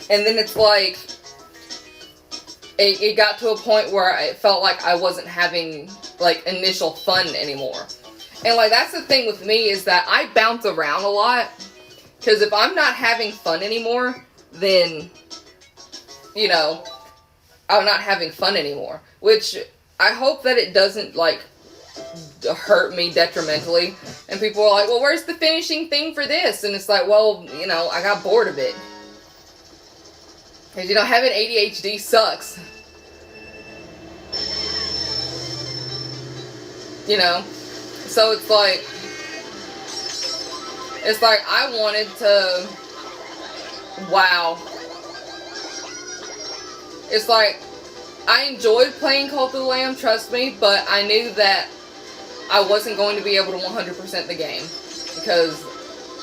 And then it's like, it got to a point where it felt like I wasn't having, like, initial fun anymore. And, like, that's the thing with me, is that I bounce around a lot. Because if I'm not having fun anymore, then, you know, I'm not having fun anymore. Which, I hope that it doesn't, like, hurt me detrimentally. And people are like, well, where's the finishing thing for this? And it's like, well, you know, I got bored of it. Because, you know, having ADHD sucks. You know? So it's like I wanted to, wow. It's like, I enjoyed playing Cult of the Lamb, trust me, but I knew that I wasn't going to be able to 100% the game. Because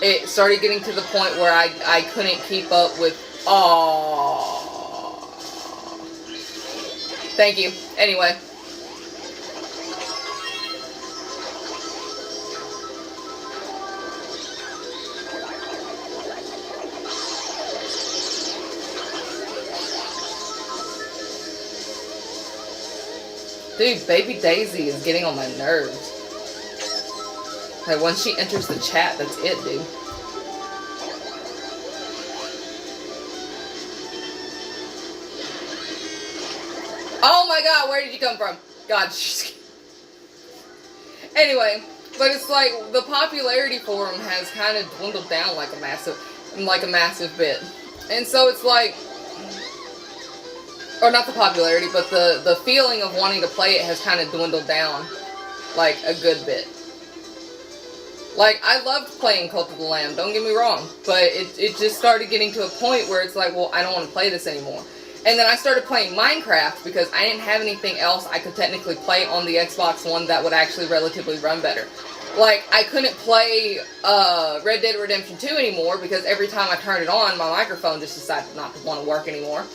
it started getting to the point where I couldn't keep up with, thank you. Anyway. Dude, Baby Daisy is getting on my nerves. Like, once she enters the chat, that's it, dude. Oh my god, where did you come from? God, she's... Anyway, but it's like, the popularity for him has kind of dwindled down like a massive bit. And so it's like... Or not the popularity, but the feeling of wanting to play it has kind of dwindled down, like, a good bit. Like, I loved playing Cult of the Lamb, don't get me wrong, but it just started getting to a point where it's like, well, I don't want to play this anymore. And then I started playing Minecraft because I didn't have anything else I could technically play on the Xbox One that would actually relatively run better. Like, I couldn't play Red Dead Redemption 2 anymore because every time I turned it on, my microphone just decided not to want to work anymore.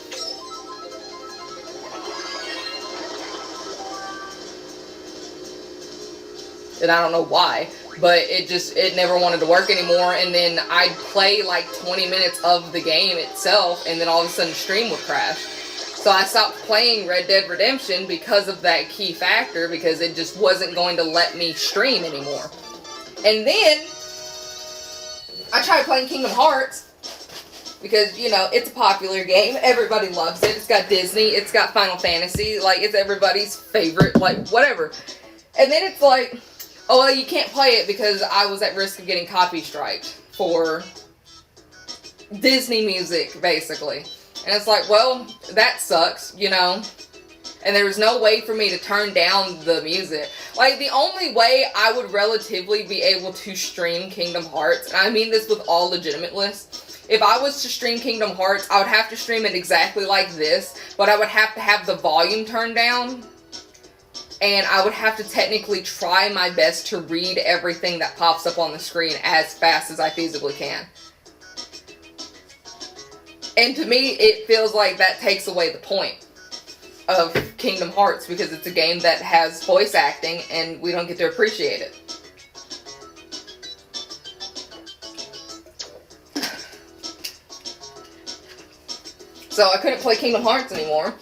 And I don't know why, but it never wanted to work anymore, and then I'd play like 20 minutes of the game itself, and then all of a sudden stream would crash. So I stopped playing Red Dead Redemption because of that key factor, because it just wasn't going to let me stream anymore. And then, I tried playing Kingdom Hearts, because, you know, it's a popular game, everybody loves it, it's got Disney, it's got Final Fantasy, like, it's everybody's favorite, like, whatever. And then it's like... Oh, well, you can't play it because I was at risk of getting copy striked for Disney music, basically. And it's like, well, that sucks, you know. And there was no way for me to turn down the music. Like, the only way I would relatively be able to stream Kingdom Hearts, and I mean this with all legitimateness, if I was to stream Kingdom Hearts, I would have to stream it exactly like this, but I would have to have the volume turned down. And I would have to technically try my best to read everything that pops up on the screen as fast as I feasibly can. And to me, it feels like that takes away the point of Kingdom Hearts, because it's a game that has voice acting and we don't get to appreciate it. So I couldn't play Kingdom Hearts anymore.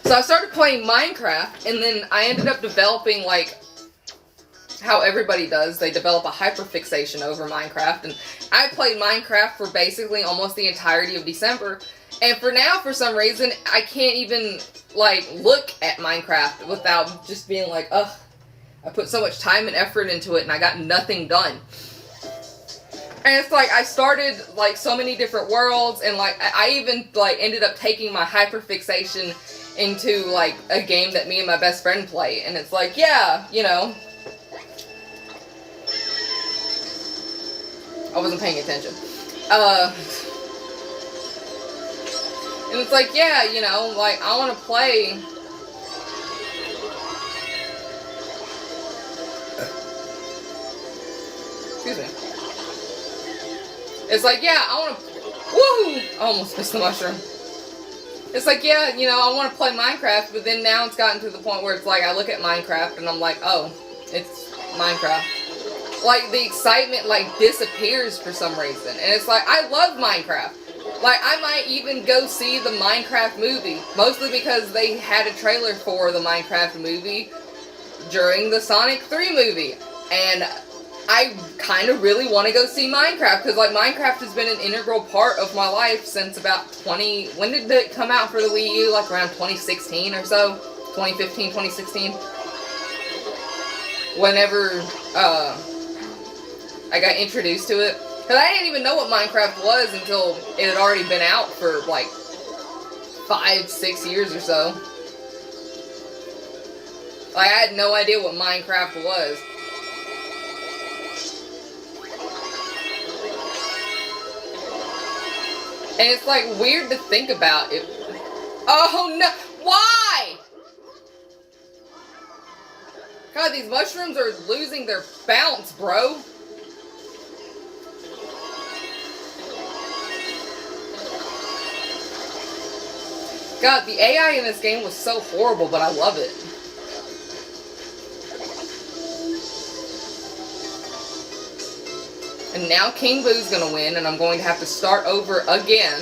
So I started playing Minecraft, and then I ended up developing, like, how everybody does. They develop a hyperfixation over Minecraft, and I played Minecraft for basically almost the entirety of December, and for now, for some reason, I can't even, like, look at Minecraft without just being like, ugh, I put so much time and effort into it, and I got nothing done. And it's like, I started, like, so many different worlds, and, like, I even, like, ended up taking my hyperfixation into, like, a game that me and my best friend play, and it's like, yeah, you know, I wasn't paying attention, and it's like, yeah, you know, like, I want to play, Excuse me. It's like, yeah, I want to... Woo! I almost missed the mushroom. It's like, yeah, you know, I want to play Minecraft, but then now it's gotten to the point where it's like, I look at Minecraft and I'm like, oh, it's Minecraft. Like, the excitement, like, disappears for some reason. And it's like, I love Minecraft. Like, I might even go see the Minecraft movie. Mostly because they had a trailer for the Minecraft movie during the Sonic 3 movie. And I kind of really want to go see Minecraft. Because, like, Minecraft has been an integral part of my life since about when did it come out for the Wii U? Like, around 2016 or so? 2015, 2016? Whenever, I got introduced to it. Because I didn't even know what Minecraft was until it had already been out for like 5-6 years or so. Like, I had no idea what Minecraft was. And it's like weird to think about it. Oh no, why? God, these mushrooms are losing their bounce, bro. God, the AI in this game was so horrible, but I love it. And now King Boo's gonna win, and I'm going to have to start over again.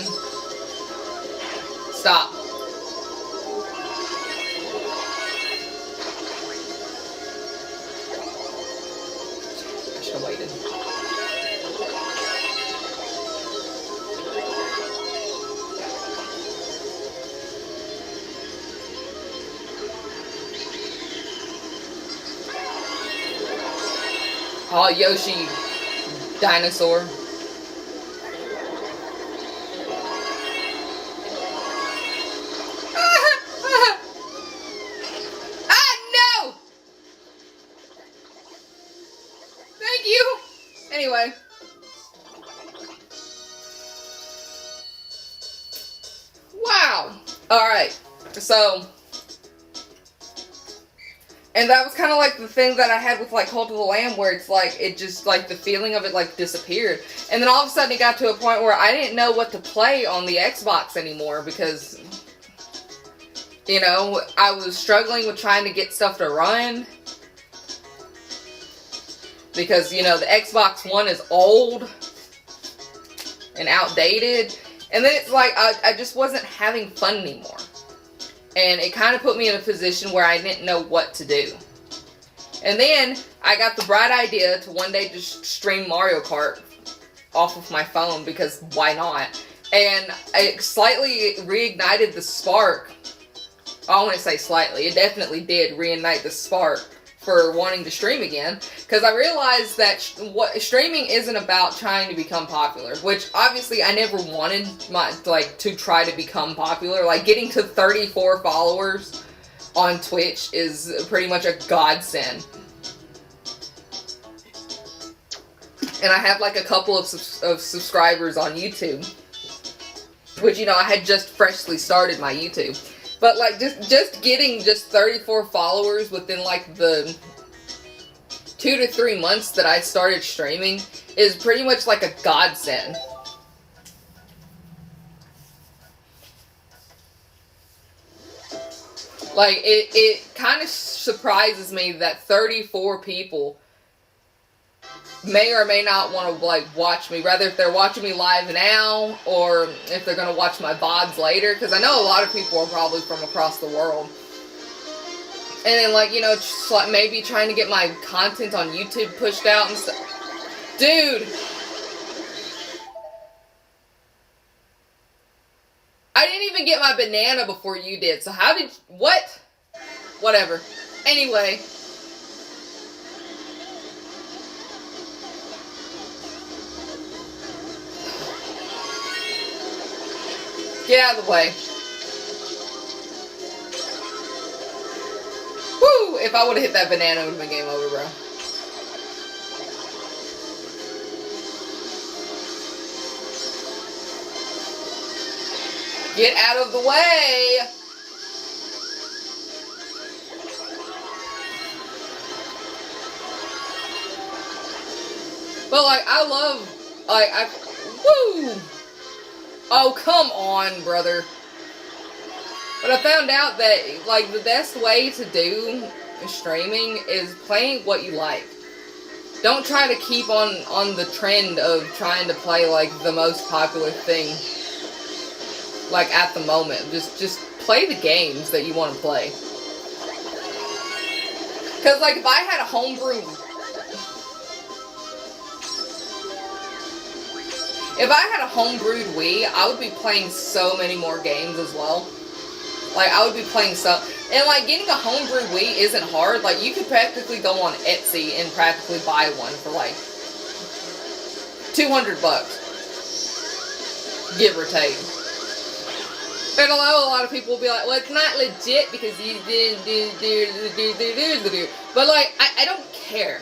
Stop. I should have waited. Oh, Yoshi, dinosaur. No! Thank you! Anyway. Wow. Alright. So... And that was kind of like the thing that I had with, like, Cult of the Lamb, where it's like, it just, like, the feeling of it, like, disappeared. And then all of a sudden it got to a point where I didn't know what to play on the Xbox anymore, because, you know, I was struggling with trying to get stuff to run. Because, you know, the Xbox One is old and outdated. And then it's like, I just wasn't having fun anymore. And it kind of put me in a position where I didn't know what to do. And then I got the bright idea to one day just stream Mario Kart off of my phone, because why not? And it slightly reignited the spark. I want to say slightly. It definitely did reignite the spark for wanting to stream again, because I realized that streaming isn't about trying to become popular, which obviously I never wanted to try to become popular. Like, getting to 34 followers on Twitch is pretty much a godsend. And I have like a couple of subscribers on YouTube, which, you know, I had just freshly started my YouTube. But, like, just getting just 34 followers within, like, the 2 to 3 months that I started streaming is pretty much like a godsend. Like, it kind of surprises me that 34 people may or may not want to, like, watch me, whether if they're watching me live now or if they're going to watch my VODs later, because I know a lot of people are probably from across the world. And then, like, you know, just like maybe trying to get my content on YouTube pushed out and stuff. Dude! I didn't even get my banana before you did, so how did... What? Whatever. Anyway... Get out of the way. Woo! If I would have hit that banana, it would have been game over, bro. Get out of the way! But like, I love, like, woo! Oh, come on, brother. But I found out that, like, the best way to do streaming is playing what you like. Don't try to keep on the trend of trying to play, like, the most popular thing, like, at the moment. Just play the games that you want to play. Because, like, if I had a homebrew... If I had a homebrewed Wii, I would be playing so many more games as well. Like, I would be playing some... And, like, getting a homebrewed Wii isn't hard. Like, you could practically go on Etsy and practically buy one for, like, $200. Give or take. And although a lot of people will be like, well, it's not legit because you didn't do. But, like, I don't care.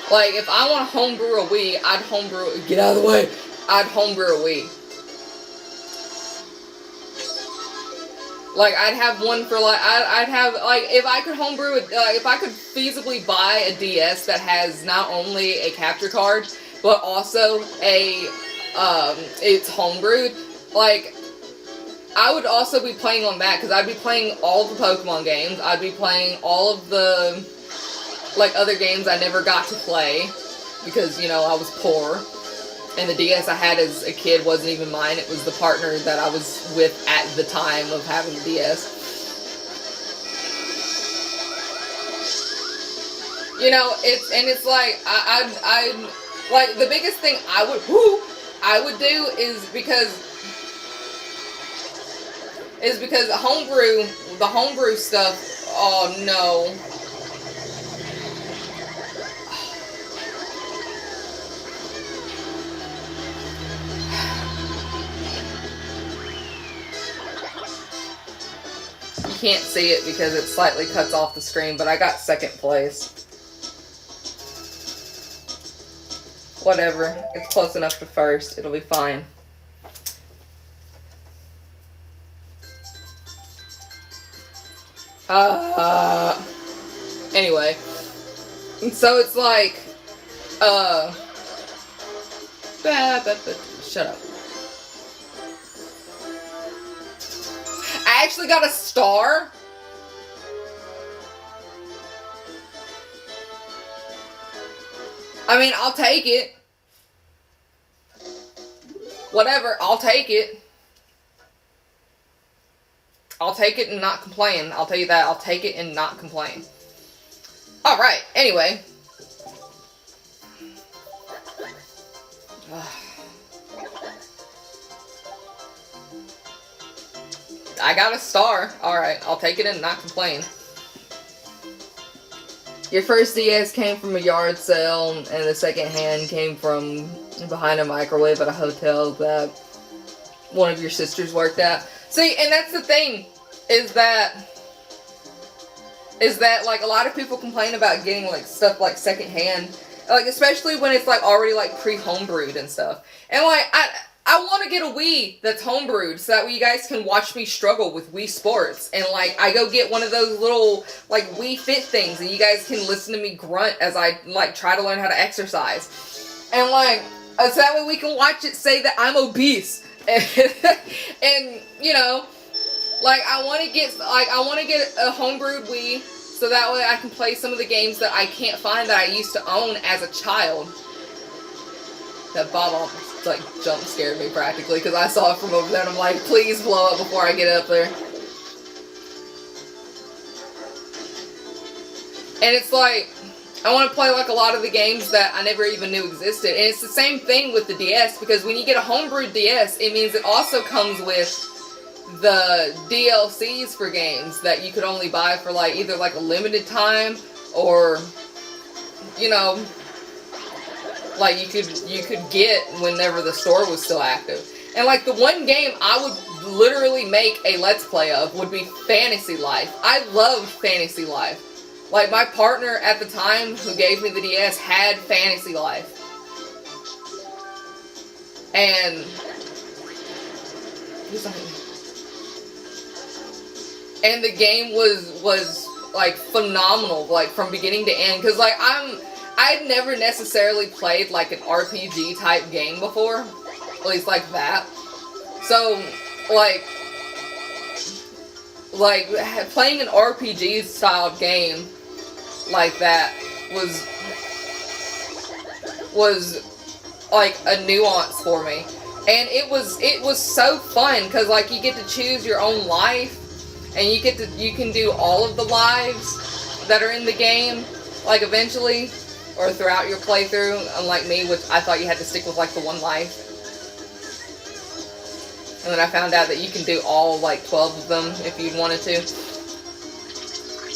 Like, if I want to homebrew a Wii, I'd homebrew... Get out of the way! I'd homebrew a Wii. Like, I'd have one for, like... I'd have, like, if I could homebrew... if I could feasibly buy a DS that has not only a capture card, but also a... it's homebrewed, like... I would also be playing on that, because I'd be playing all the Pokemon games. I'd be playing all of the... like, other games I never got to play, because, you know, I was poor, and the DS I had as a kid wasn't even mine. It was the partner that I was with at the time of having the DS. You know, it's like, I like, the biggest thing I would do is because the homebrew stuff, oh no. You can't see it because it slightly cuts off the screen, but I got second place. Whatever. It's close enough to first. It'll be fine. Anyway. So it's like, shut up. I actually got a star. I mean, I'll take it. Whatever, I'll take it. I'll take it and not complain. I'll tell you that. I'll take it and not complain. Alright, anyway. I got a star. Alright, I'll take it and not complain. Your first DS came from a yard sale, and the second hand came from behind a microwave at a hotel that one of your sisters worked at. See, and that's the thing, is that like, a lot of people complain about getting, like, stuff like second hand, like, especially when it's like already like pre-homebrewed and stuff. And like, I want to get a Wii that's homebrewed so that way you guys can watch me struggle with Wii Sports. And, like, I go get one of those little, like, Wii Fit things and you guys can listen to me grunt as I, like, try to learn how to exercise. And, like, so that way we can watch it say that I'm obese. And you know, like, I want to get a homebrewed Wii so that way I can play some of the games that I can't find that I used to own as a child. That Bob almost, like, jump scared me practically because I saw it from over there and I'm like, please blow up before I get up there. And it's like, I want to play, like, a lot of the games that I never even knew existed. And it's the same thing with the DS, because when you get a homebrewed DS, it means it also comes with the DLCs for games that you could only buy for, like, either, like, a limited time or, you know, like, you could get whenever the store was still active. And, like, the one game I would literally make a Let's Play of would be Fantasy Life. I loved Fantasy Life. Like, my partner at the time who gave me the DS had Fantasy Life. And the game was like phenomenal, like from beginning to end. Cause like I'd never necessarily played like an RPG type game before, at least like that. So like playing an RPG style game like that was like a nuance for me. And it was so fun because like you get to choose your own life, and you can do all of the lives that are in the game, like eventually or throughout your playthrough, unlike me, which I thought you had to stick with like the one life. And then I found out that you can do all like 12 of them if you wanted to.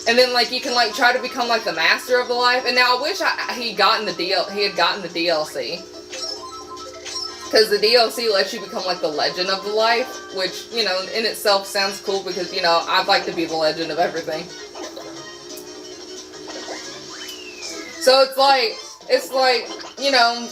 And then like you can like try to become like the master of the life. And now I wish he had gotten the DLC. Because the DLC lets you become like the legend of the life, which, you know, in itself sounds cool because, you know, I'd like to be the legend of everything. So it's like, you know,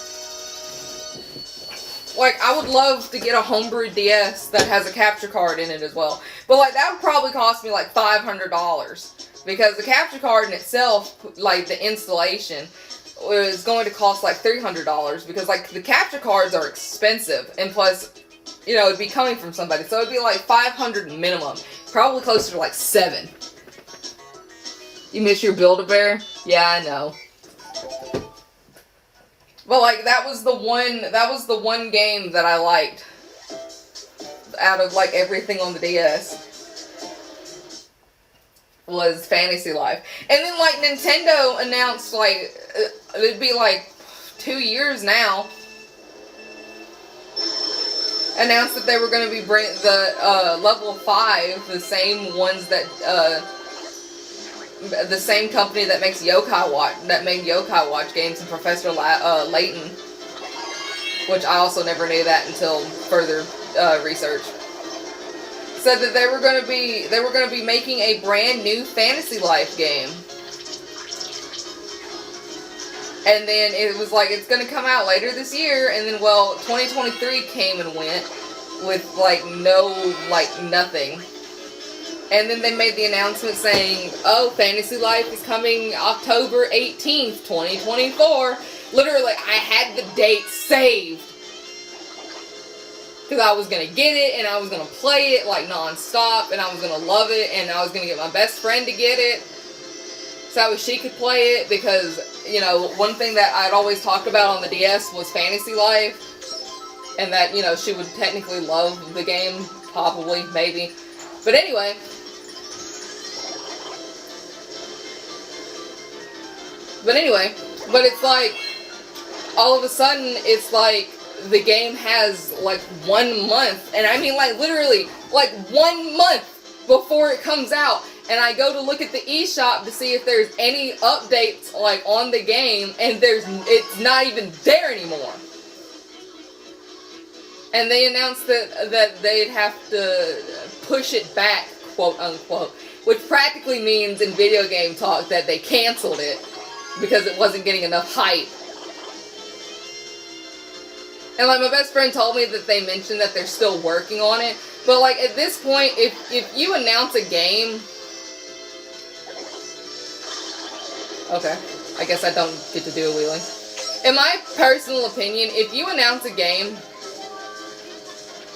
like I would love to get a homebrew DS that has a capture card in it as well. But like that would probably cost me like $500 because the capture card in itself, like the installation, was going to cost like $300 because like the capture cards are expensive, and plus, you know, it'd be coming from somebody, so it'd be like $500 minimum, probably closer to like $700. You miss your Build-A-Bear? Yeah, I know. But like that was the one game that I liked out of like everything on the DS. Was Fantasy Life. And then like Nintendo announced like it'd be like 2 years now, announced that they were going to be bringing the level 5, the same ones that the same company that makes Yokai Watch, that made Yokai Watch games, and Professor Layton, which I also never knew that until further research. Said that they were going to be making a brand new Fantasy Life game. And then it was like, it's going to come out later this year, and then, well, 2023 came and went with, like, nothing. And then they made the announcement saying, oh, Fantasy Life is coming October 18th, 2024. Literally, I had the date saved. Because I was going to get it, and I was going to play it, like, non-stop, and I was going to love it, and I was going to get my best friend to get it, so she could play it, because, you know, one thing that I'd always talked about on the DS was Fantasy Life, and that, you know, she would technically love the game, probably, maybe. But anyway, but it's like, all of a sudden, it's like, the game has like 1 month, and I mean like literally like 1 month before it comes out, and I go to look at the eShop to see if there's any updates like on the game, and it's not even there anymore. And they announced that they'd have to push it back, quote unquote, which practically means in video game talk that they canceled it because it wasn't getting enough hype. And like my best friend told me that they mentioned that they're still working on it. But like at this point, if you announce a game, okay, I guess I don't get to do a wheelie. In my personal opinion, if you announce a game,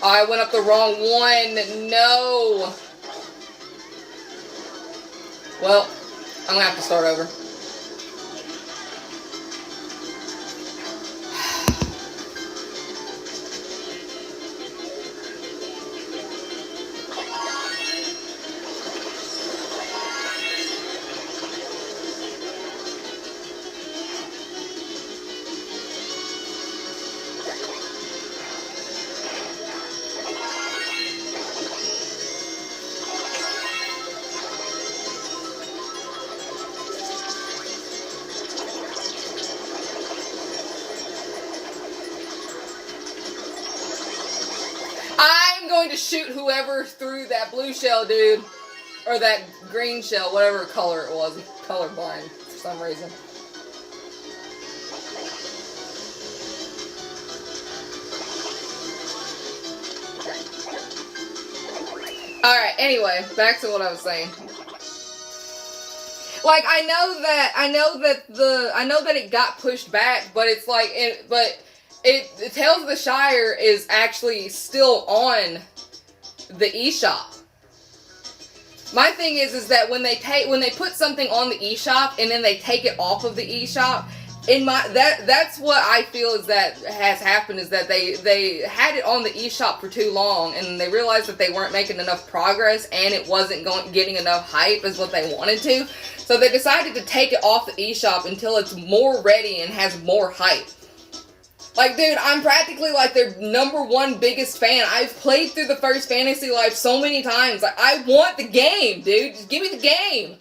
I went up the wrong one. No. Well, I'm gonna have to start over. I'm going to shoot whoever threw that blue shell, dude. Or that green shell, whatever color it was. Colorblind for some reason. Alright, anyway, back to what I was saying. Like, I know that it got pushed back, but it's like, it Tales of the Shire is actually still on the eShop. My thing is that when they put something on the eShop and then they take it off of the eShop, that's what I feel is that has happened, is that they had it on the eShop for too long and they realized that they weren't making enough progress and it wasn't getting enough hype as what they wanted to. So they decided to take it off the eShop until it's more ready and has more hype. Like, dude, I'm practically like their #1 biggest fan. I've played through the first Fantasy Life so many times. Like, I want the game, dude. Just give me the game.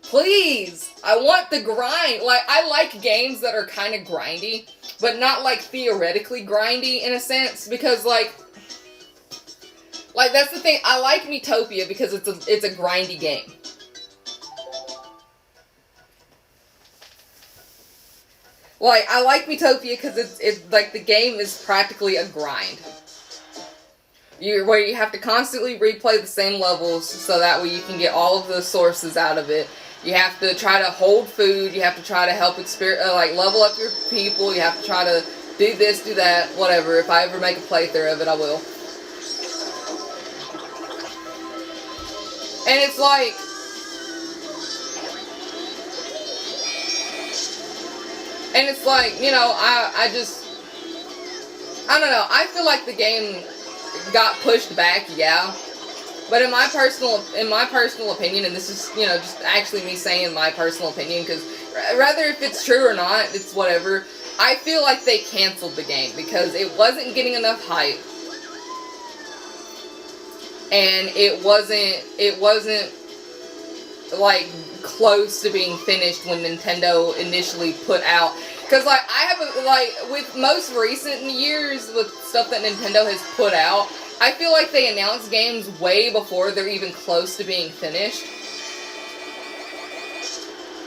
Please. I want the grind. Like, I like games that are kind of grindy, but not like theoretically grindy in a sense, because like that's the thing. I like Miitopia because it's a grindy game. Like, I like Miitopia because it's like the game is practically a grind. Where you have to constantly replay the same levels so that way you can get all of the sources out of it. You have to try to hold food. You have to try to help level up your people. You have to try to do this, do that, whatever. If I ever make a playthrough of it, I will. And it's like, you know, I don't know. I feel like the game got pushed back, yeah. But in my personal opinion, and this is, you know, just actually me saying my personal opinion, because rather if it's true or not, it's whatever. I feel like they canceled the game because it wasn't getting enough hype. And it wasn't like close to being finished when Nintendo initially put out. Because like with most recent years with stuff that Nintendo has put out, I feel like they announce games way before they're even close to being finished.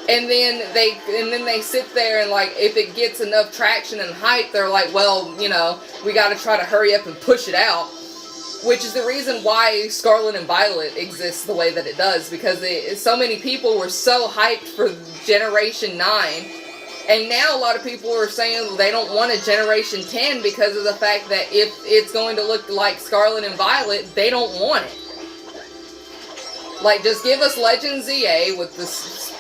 And then they sit there and like, if it gets enough traction and hype, they're like, well, you know, we got to try to hurry up and push it out. Which is the reason why Scarlet and Violet exists the way that it does, because so many people were so hyped for Generation 9, and now a lot of people are saying they don't want a Generation 10 because of the fact that if it's going to look like Scarlet and Violet, they don't want it. Like, just give us Legend ZA with this.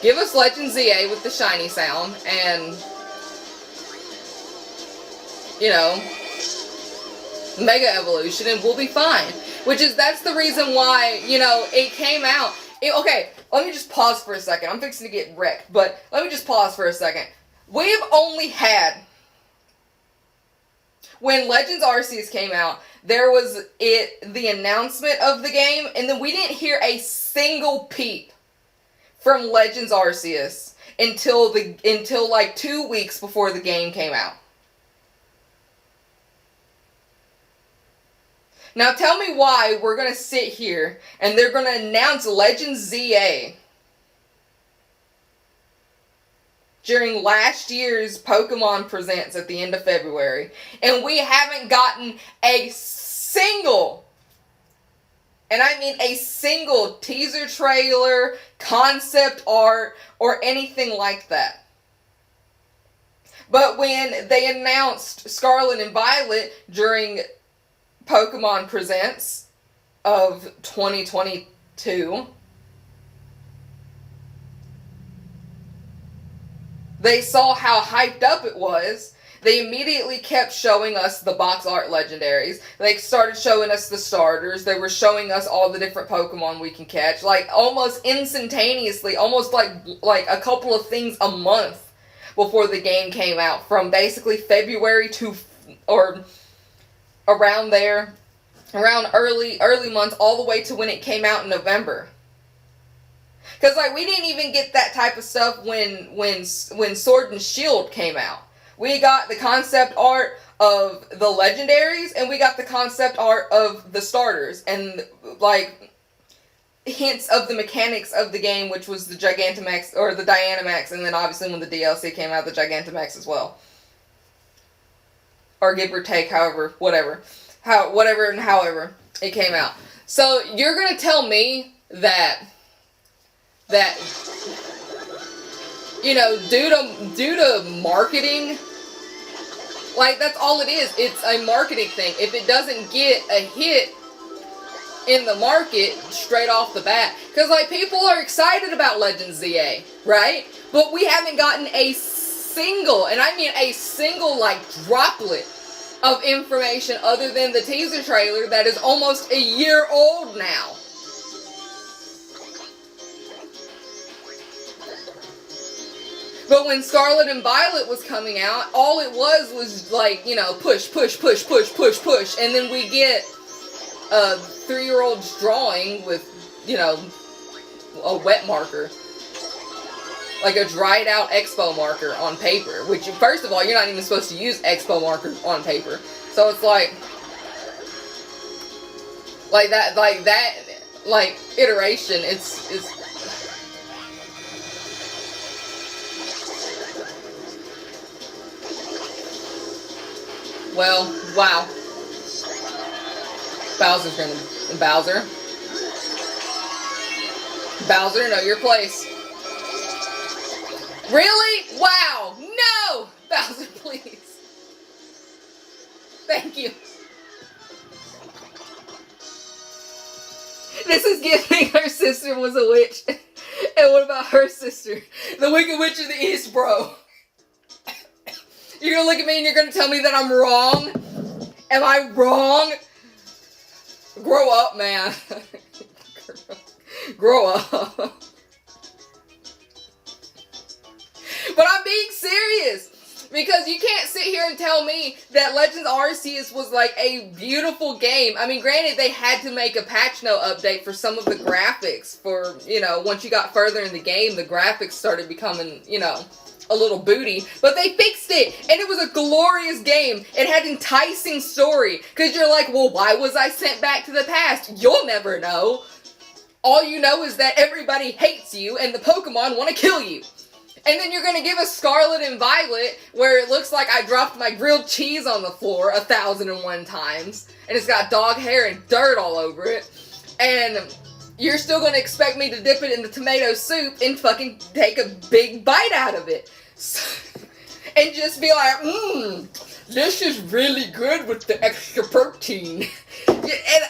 Give us Legend ZA with the shiny sound, and, you know, Mega Evolution, and we'll be fine. That's the reason why, you know, it came out. Okay, let me just pause for a second. I'm fixing to get wrecked, but let me just pause for a second. We've only had, when Legends Arceus came out, there was the announcement of the game, and then we didn't hear a single peep from Legends Arceus until like 2 weeks before the game came out. Now tell me why we're going to sit here and they're going to announce Legends ZA during last year's Pokemon Presents at the end of February, and we haven't gotten a single, and I mean a single, teaser trailer, concept art, or anything like that. But when they announced Scarlet and Violet during Pokemon Presents of 2022, they saw how hyped up it was. They immediately kept showing us the box art legendaries. They started showing us the starters. They were showing us all the different Pokemon we can catch, like almost instantaneously, almost like a couple of things a month before the game came out, from basically February to, or around there, around early months, all the way to when it came out in November. Because like, we didn't even get that type of stuff when Sword and Shield came out. We got the concept art of the legendaries, and we got the concept art of the starters, and like hints of the mechanics of the game, which was the Gigantamax or the Dynamax, and then obviously when the DLC came out, the Gigantamax as well. Or give or take, however, whatever it came out. So you're gonna tell me that that, you know, due to marketing, like, that's all it is. It's a marketing thing. If it doesn't get a hit in the market straight off the bat, because, like, people are excited about Legends ZA, right? But we haven't gotten a single, and I mean a single, like, droplet of information other than the teaser trailer that is almost a year old now. But when Scarlet and Violet was coming out, all it was like, you know, push, push, push, push, push, push, and then we get a 3-year-old's drawing with, you know, a wet marker. Like a dried out Expo marker on paper. Which, first of all, you're not even supposed to use Expo markers on paper. So it's like iteration, it's well, wow. Bowser, know your place. Really? Wow. No! Bowser, please. Thank you. This is giving her sister was a witch. And what about her sister? The Wicked Witch of the East, bro. You're gonna look at me and you're gonna tell me that I'm wrong? Am I wrong? Grow up, man. Grow up. But I'm being serious. Because you can't sit here and tell me that Legends Arceus was like a beautiful game. I mean, granted, they had to make a patch note update for some of the graphics. For, you know, once you got further in the game, the graphics started becoming, you know, a little booty. But they fixed it. And it was a glorious game. It had enticing story. Because you're like, well, why was I sent back to the past? You'll never know. All you know is that everybody hates you and the Pokemon want to kill you. And then you're going to give us Scarlet and Violet, where it looks like I dropped my grilled cheese on the floor 1,001 times. And it's got dog hair and dirt all over it. And you're still going to expect me to dip it in the tomato soup and fucking take a big bite out of it. And just be like, this is really good with the extra protein. And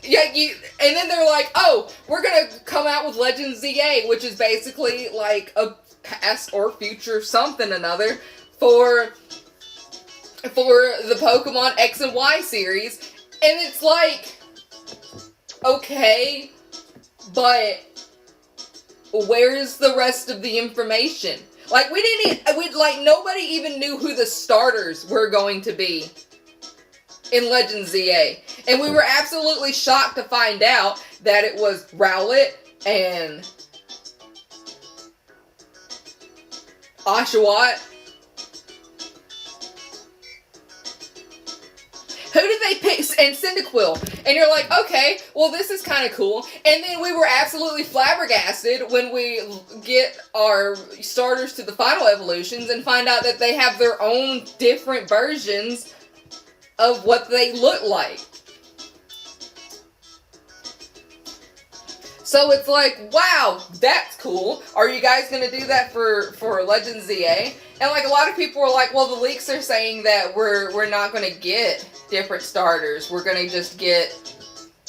and then they're like, oh, we're gonna come out with Legends ZA, which is basically like a past or future something another for the Pokemon X and Y series. And it's like, okay, but where's the rest of the information? Like, nobody even knew who the starters were going to be in Legends ZA. And we were absolutely shocked to find out that it was Rowlet and Oshawott. Who did they pick? And Cyndaquil. And you're like, okay, well, this is kind of cool. And then we were absolutely flabbergasted when we get our starters to the final evolutions and find out that they have their own different versions of what they look like. So it's like, wow, that's cool. Are you guys going to do that for Legends ZA? And like a lot of people are like, well, the leaks are saying that we're not going to get different starters. We're going to just get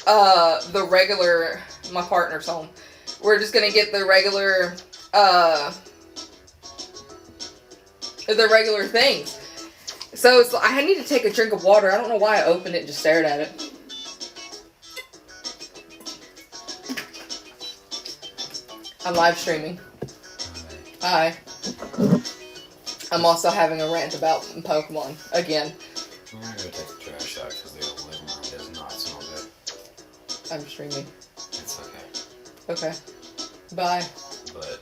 the regular, my partner's home. We're just going to get the regular things. So it's, I need to take a drink of water. I don't know why I opened it and just stared at it. I'm live streaming. Hi. I'm also having a rant about Pokemon again. I'm gonna go take the trash out because the old living room does not smell good. I'm streaming. It's okay. Okay. Bye. But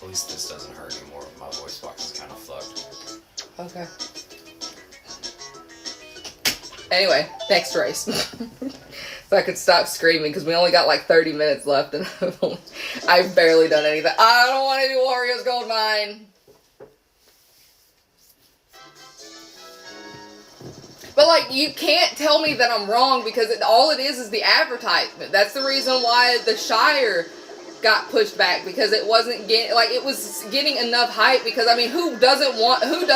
at least this doesn't hurt anymore. My voice box is kind of fucked. Okay. Anyway, next race. So I could stop screaming because we only got like 30 minutes left and I've barely done anything. I don't want to do Warriors Gold Mine. But But, like, you can't tell me that I'm wrong because all it is the advertisement. That's the reason why the Shire got pushed back, because it wasn't getting, like, it was getting enough hype, because, I mean, who doesn't want, who,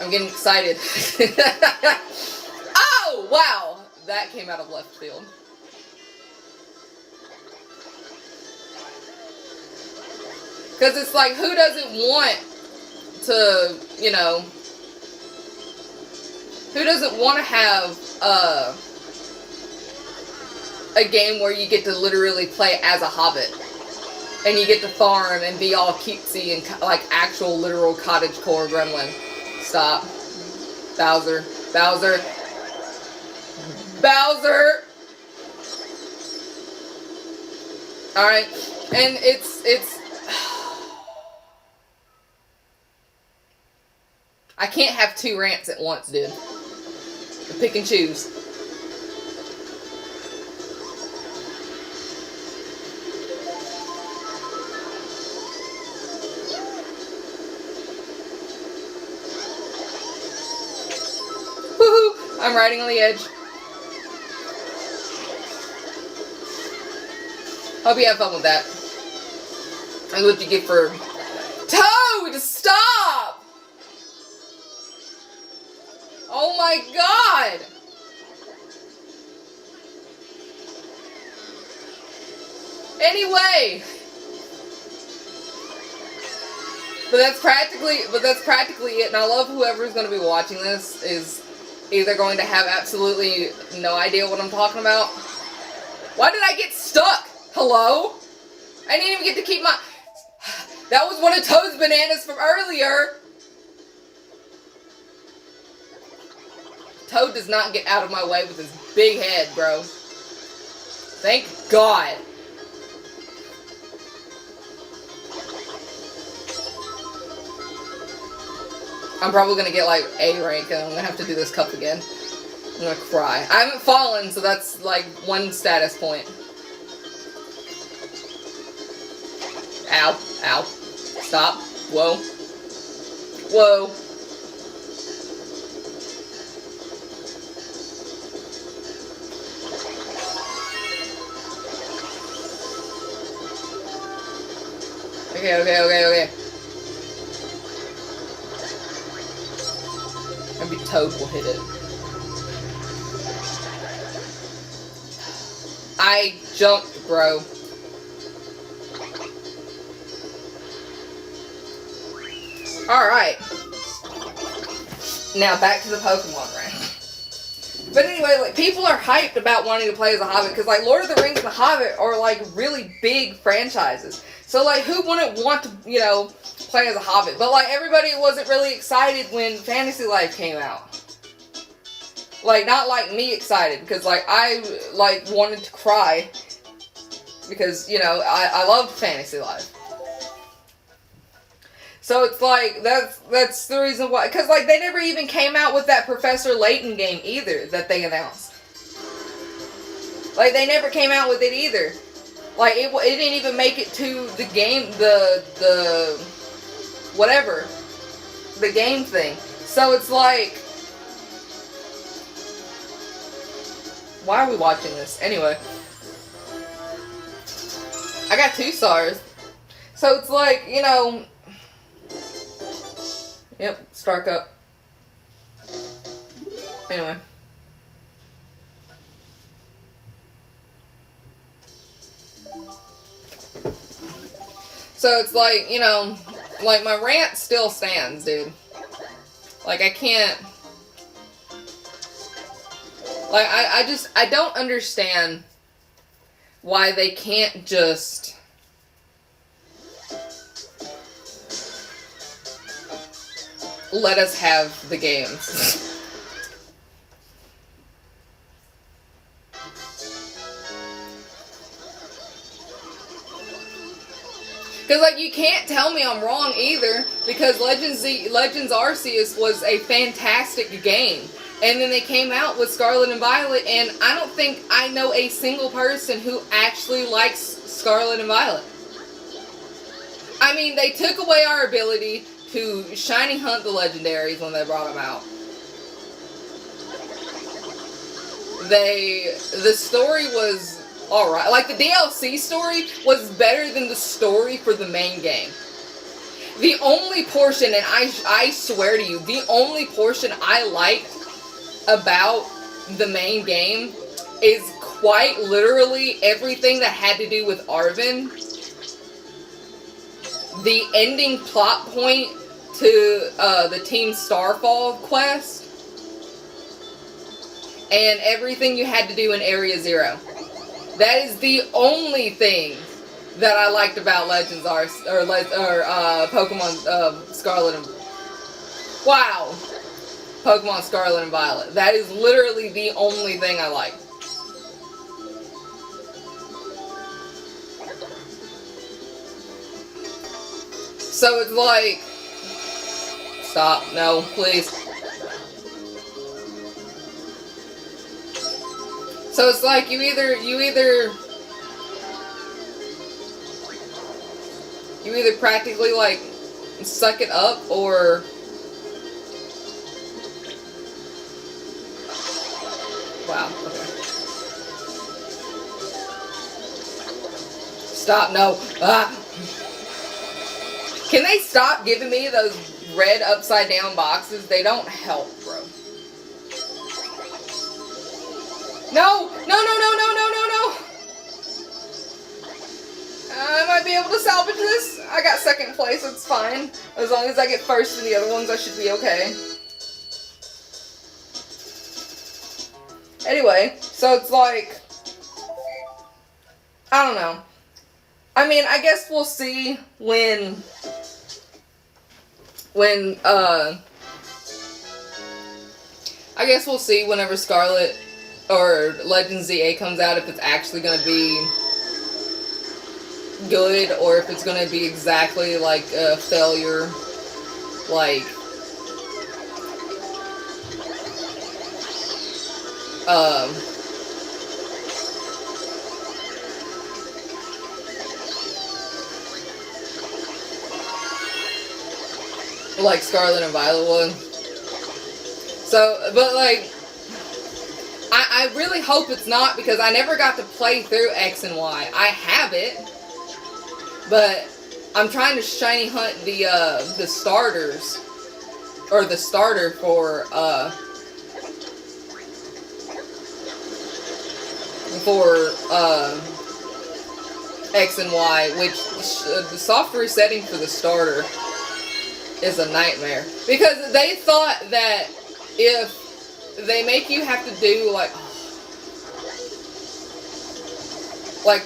I'm getting excited. Oh, wow. That came out of left field. Because it's like, who doesn't want to, you know, who doesn't want to have a game where you get to literally play as a hobbit, and you get to farm and be all cutesy and like actual literal cottagecore gremlin. Stop. Bowser. Bowser. Bowser! Alright, and it's I can't have two rants at once, dude. Pick and choose. Woohoo! I'm riding on the edge. Hope you have fun with that. And what you get for Toad! Stop! Oh my god! Anyway, but that's practically it. And I love whoever's going to be watching this is either going to have absolutely no idea what I'm talking about. Why did I get stuck? Hello? I didn't even get to keep my... That was one of Toad's bananas from earlier. Toad does not get out of my way with his big head, bro. Thank God. I'm probably going to get like A rank and I'm going to have to do this cup again. I'm going to cry. I haven't fallen, so that's like one status point. Ow. Ow. Stop. Whoa. Whoa. Okay. Maybe Toad will hit it. I jumped, bro. Alright. Now back to the Pokemon rant. But anyway, like, people are hyped about wanting to play as a Hobbit, because, like, Lord of the Rings and the Hobbit are, like, really big franchises. So, like, who wouldn't want to, you know, play as a Hobbit? But, like, everybody wasn't really excited when Fantasy Life came out. Like, not like me excited, because, like, I, like, wanted to cry. Because, you know, I loved Fantasy Life. So it's like, that's the reason why, because, like, they never even came out with that Professor Layton game either that they announced. Like, they never came out with it either. Like, it didn't even make it to the game, the whatever, the game thing. So it's like, why are we watching this? Anyway. I got 2 stars. So it's like, you know, yep, Star Cup. Anyway. So it's like, you know, like, my rant still stands, dude. Like, I can't... Like, I don't understand why they can't just... let us have the games. Because, like, you can't tell me I'm wrong either, because Legends Arceus was a fantastic game. And then they came out with Scarlet and Violet, and I don't think I know a single person who actually likes Scarlet and Violet. I mean, they took away our ability to shiny hunt the legendaries when they brought them out. the story was alright. Like, the DLC story was better than the story for the main game. The only portion, and I swear to you, the only portion I liked about the main game is quite literally everything that had to do with Arvin. The ending plot point to the Team Starfall quest, and everything you had to do in Area Zero. That is the only thing that I liked about Legends Arceus, or Pokemon Scarlet and... Wow! Pokemon Scarlet and Violet. That is literally the only thing I like. So it's like... Stop. No, please. So it's like you either practically like suck it up, or wow, okay. Stop, no. Ah. Can they stop giving me those red upside down boxes? They don't help, bro. No! No, no, no, no, no, no, no! I might be able to salvage this. I got second place, it's fine. As long as I get first in the other ones, I should be okay. Anyway, so it's like... I don't know. I mean, I guess we'll see when I guess we'll see whenever Scarlet or Legends ZA comes out, if it's actually going to be good, or if it's going to be exactly like a failure, like Scarlet and Violet would. So, but like, I really hope it's not, because I never got to play through X and Y. I have it, but I'm trying to shiny hunt the starters, or the starter for X and Y, which the soft resetting for the starter is a nightmare, because they thought that if they make you have to do like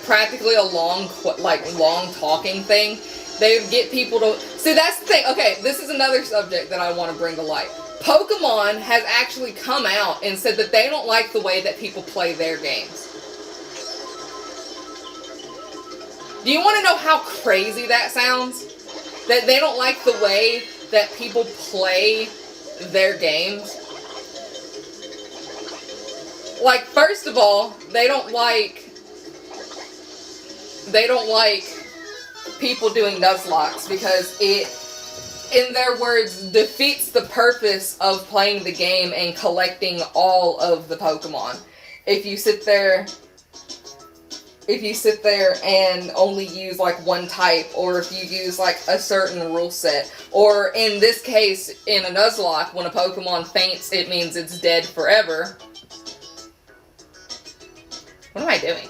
practically a long talking thing, they would get people to see. That's the thing. Okay, this is another subject that I want to bring to light. Pokemon has actually come out and said that they don't like the way that people play their games. Do you want to know how crazy that sounds? That they don't like the way that people play their games? Like, first of all, they don't like people doing Nuzlocke, because it, in their words, defeats the purpose of playing the game and collecting all of the Pokemon. If you sit there and only use like one type, or if you use like a certain rule set, or in this case, in a Nuzlocke, when a Pokemon faints, it means it's dead forever. What am I doing?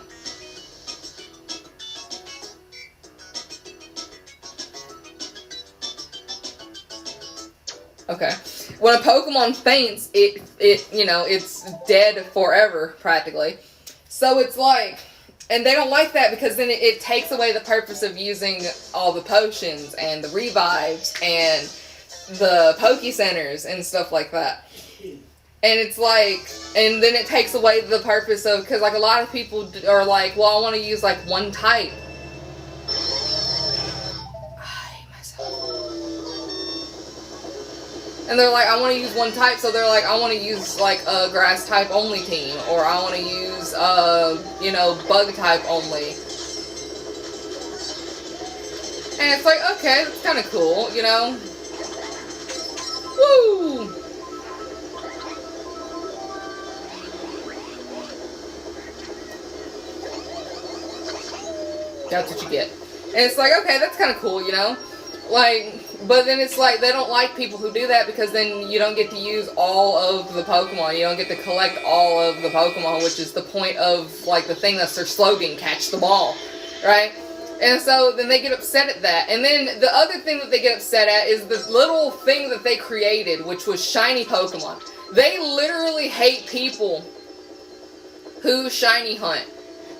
Okay. When a Pokemon faints, it's dead forever, practically. So it's like, and they don't like that, because then it takes away the purpose of using all the potions and the revives and the Poke Centers and stuff like that. And it's like, and then it takes away the purpose of, because like a lot of people are like, well, I want to use like one type. I hate myself. And they're like, I want to use one type, so they're like, I want to use like a grass type only team, or I want to use bug type only. And it's like, okay, that's kind of cool, you know? Woo! That's what you get. And it's like, okay, that's kind of cool, you know? Like, but then it's like, they don't like people who do that because then you don't get to use all of the Pokemon. You don't get to collect all of the Pokemon, which is the point of, like, the thing that's their slogan, catch the ball, right? And so then they get upset at that. And then the other thing that they get upset at is the little thing that they created, which was shiny Pokemon. They literally hate people who shiny hunt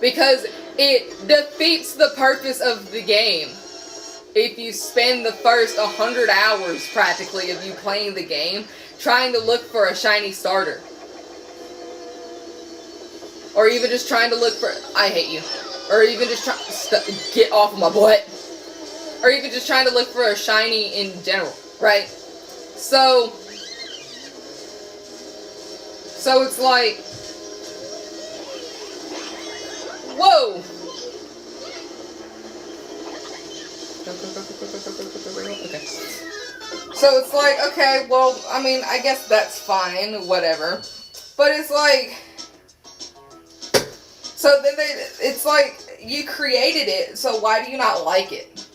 because it defeats the purpose of the game. If you spend the first 100 hours practically of you playing the game trying to look for a shiny starter, or even just trying to look for, I hate you, or even just get off of my butt, or even just trying to look for a shiny in general, right? So it's like, whoa. Okay. So it's like, okay, well, I mean, I guess that's fine, whatever. But it's like, so then it's like, you created it, so why do you not like it?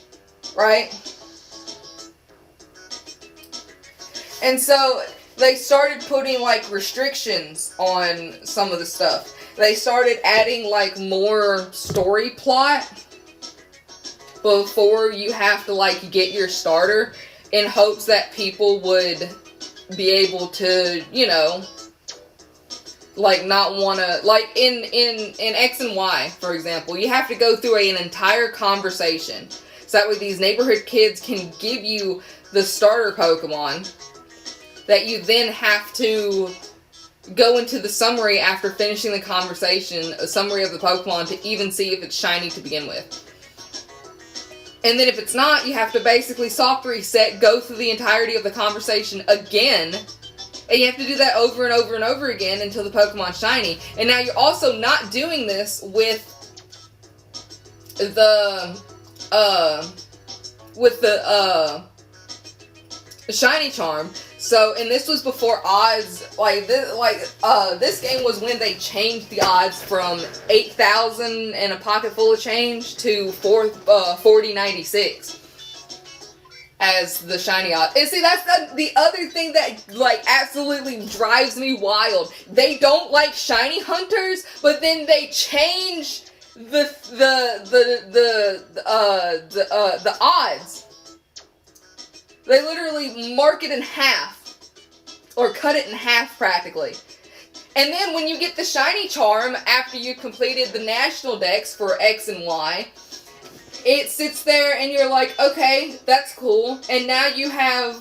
Right? And so they started putting, like, restrictions on some of the stuff. They started adding, like, more story plot before you have to, like, get your starter, in hopes that people would be able to, you know, like, not want to, like, in X and Y, for example, you have to go through an entire conversation, so that way these neighborhood kids can give you the starter Pokemon, that you then have to go into the summary after finishing the conversation, a summary of the Pokemon, to even see if it's shiny to begin with. And then if it's not, you have to basically soft reset, go through the entirety of the conversation again, and you have to do that over and over and over again until the Pokemon's shiny. And now you're also not doing this with the shiny charm. So, and this was before odds, this game was when they changed the odds from 8,000 and a pocket full of change to 4096 as the shiny odds. And see, that's the other thing that, like, absolutely drives me wild. They don't like shiny hunters, but then they change the odds. They literally mark it in half. Or cut it in half, practically. And then when you get the shiny charm, after you completed the national dex for X and Y, it sits there and you're like, okay, that's cool. And now you have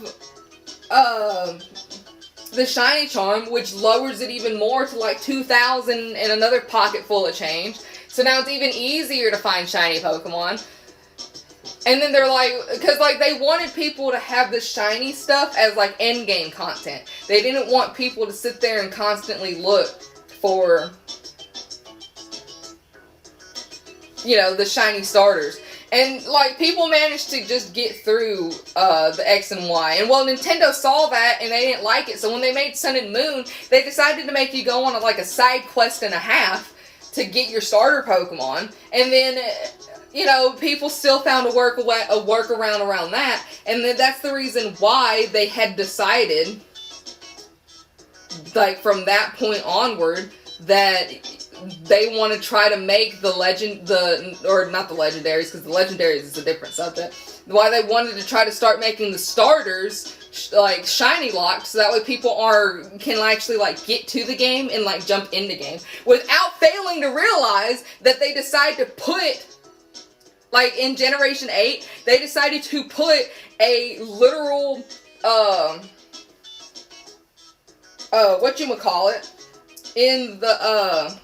the shiny charm, which lowers it even more to like 2,000 and another pocket full of change. So now it's even easier to find shiny Pokemon. And then they're like, because, like, they wanted people to have the shiny stuff as, like, endgame content. They didn't want people to sit there and constantly look for, you know, the shiny starters. And, like, people managed to just get through the X and Y. And, well, Nintendo saw that and they didn't like it. So when they made Sun and Moon, they decided to make you go on, like, a side quest and a half to get your starter Pokemon. And then, you know, people still found a workaround around that. And then that's the reason why they had decided, like, from that point onward, that they want to try to make not the legendaries, because the legendaries is a different subject. Why they wanted to try to start making the starters like shiny locked, so that way people can actually, like, get to the game and, like, jump into game without failing to realize that they decide to put, like, in Generation 8, they decided to put a literal whatchamacallit in the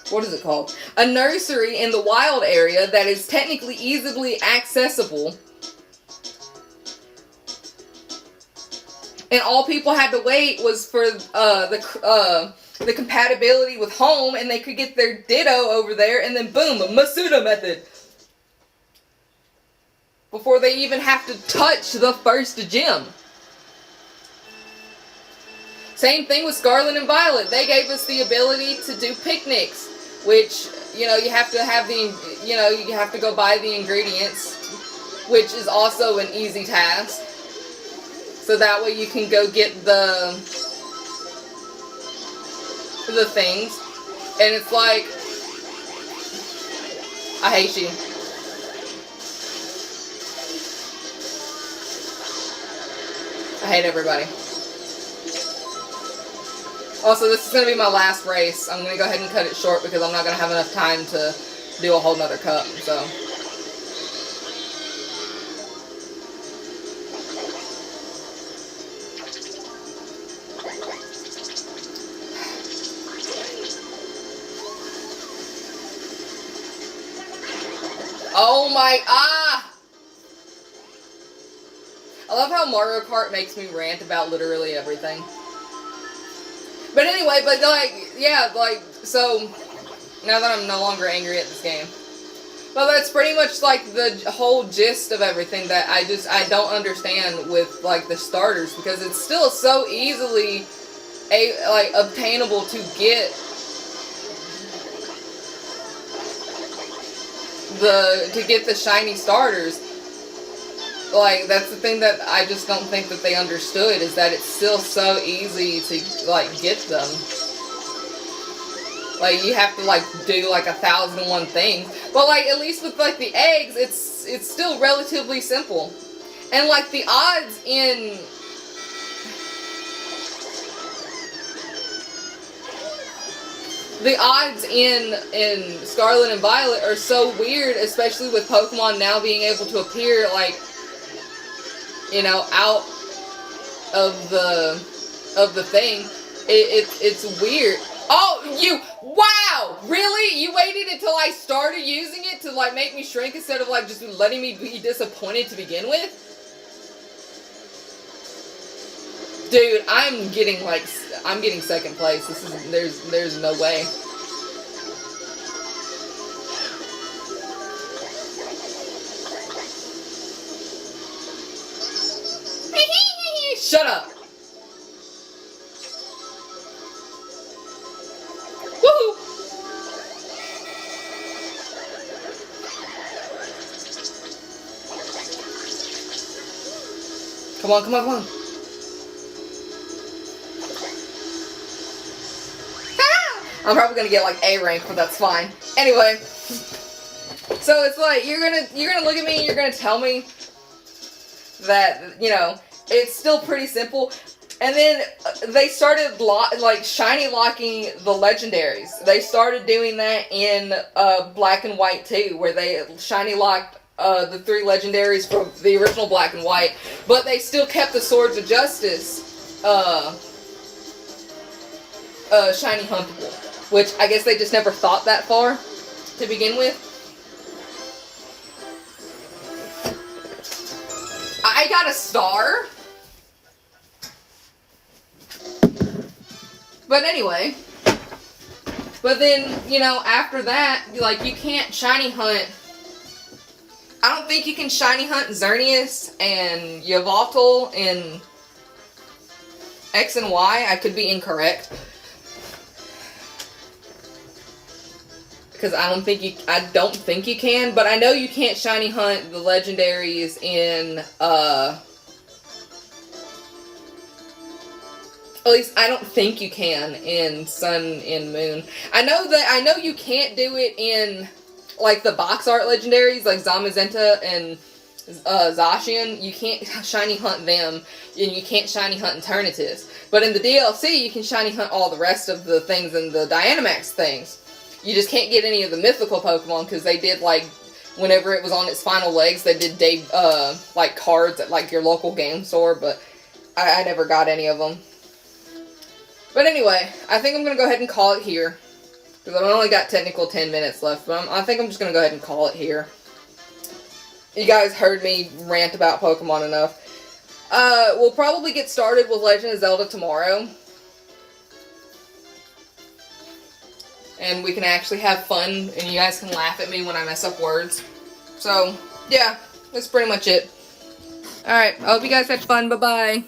what is it called? A nursery in the wild area that is technically easily accessible. And all people had to wait was for the compatibility with home, and they could get their Ditto over there, and then boom, Masuda method. Before they even have to touch the first gym. Same thing with Scarlet and Violet. They gave us the ability to do picnics, which, you know, you have to have the, you know, you have to go buy the ingredients, which is also an easy task. So that way you can go get the things. And it's like, I hate you. I hate everybody. Also, this is going to be my last race. I'm going to go ahead and cut it short because I'm not going to have enough time to do a whole nother cup, so. Oh my, I love how Mario Kart makes me rant about literally everything. But anyway, but like, yeah, like, so, now that I'm no longer angry at this game. But that's pretty much like the whole gist of everything that I don't understand with like the starters, because it's still so easily obtainable to get the shiny starters. Like, that's the thing that I just don't think that they understood, is that it's still so easy to, like, get them. Like, you have to, like, do, like, 1,001 things. But, like, at least with, like, the eggs, it's still relatively simple. And, like, the odds in... The odds in Scarlet and Violet are so weird, especially with Pokemon now being able to appear, like, you know, out of the thing. It's weird. Oh, wow! Really? You waited until I started using it to, like, make me shrink instead of, like, just letting me be disappointed to begin with? Dude, I'm getting second place. There's no way. Shut up. Woohoo! Come on, come on, come on. I'm probably gonna get like A rank, but that's fine. Anyway, so it's like you're gonna look at me and you're gonna tell me that, you know, it's still pretty simple. And then they started shiny locking the legendaries. They started doing that in Black and White too, where they shiny locked the 3 legendaries from the original Black and White, but they still kept the Swords of Justice shiny huntable. Which, I guess they just never thought that far to begin with. I got a star. But anyway. But then, you know, after that, like, you can't shiny hunt. I don't think you can shiny hunt Xerneas and Yveltal in X and Y. I could be incorrect. Because I don't think you can, but I know you can't shiny hunt the legendaries in, at least I don't think you can in Sun and Moon. I know you can't do it in, like, the box art legendaries, like Zamazenta and Zacian. You can't shiny hunt them, and you can't shiny hunt Eternatus. But in the DLC, you can shiny hunt all the rest of the things in the Dynamax things. You just can't get any of the mythical Pokemon, because they did, like, whenever it was on its final legs, they did, like, cards at, like, your local game store, but I never got any of them. But anyway, I think I'm going to go ahead and call it here, because I've only got technical 10 minutes left, but I think I'm just going to go ahead and call it here. You guys heard me rant about Pokemon enough. We'll probably get started with Legend of Zelda tomorrow. And we can actually have fun, and you guys can laugh at me when I mess up words. So, yeah, that's pretty much it. Alright, I hope you guys had fun. Bye-bye.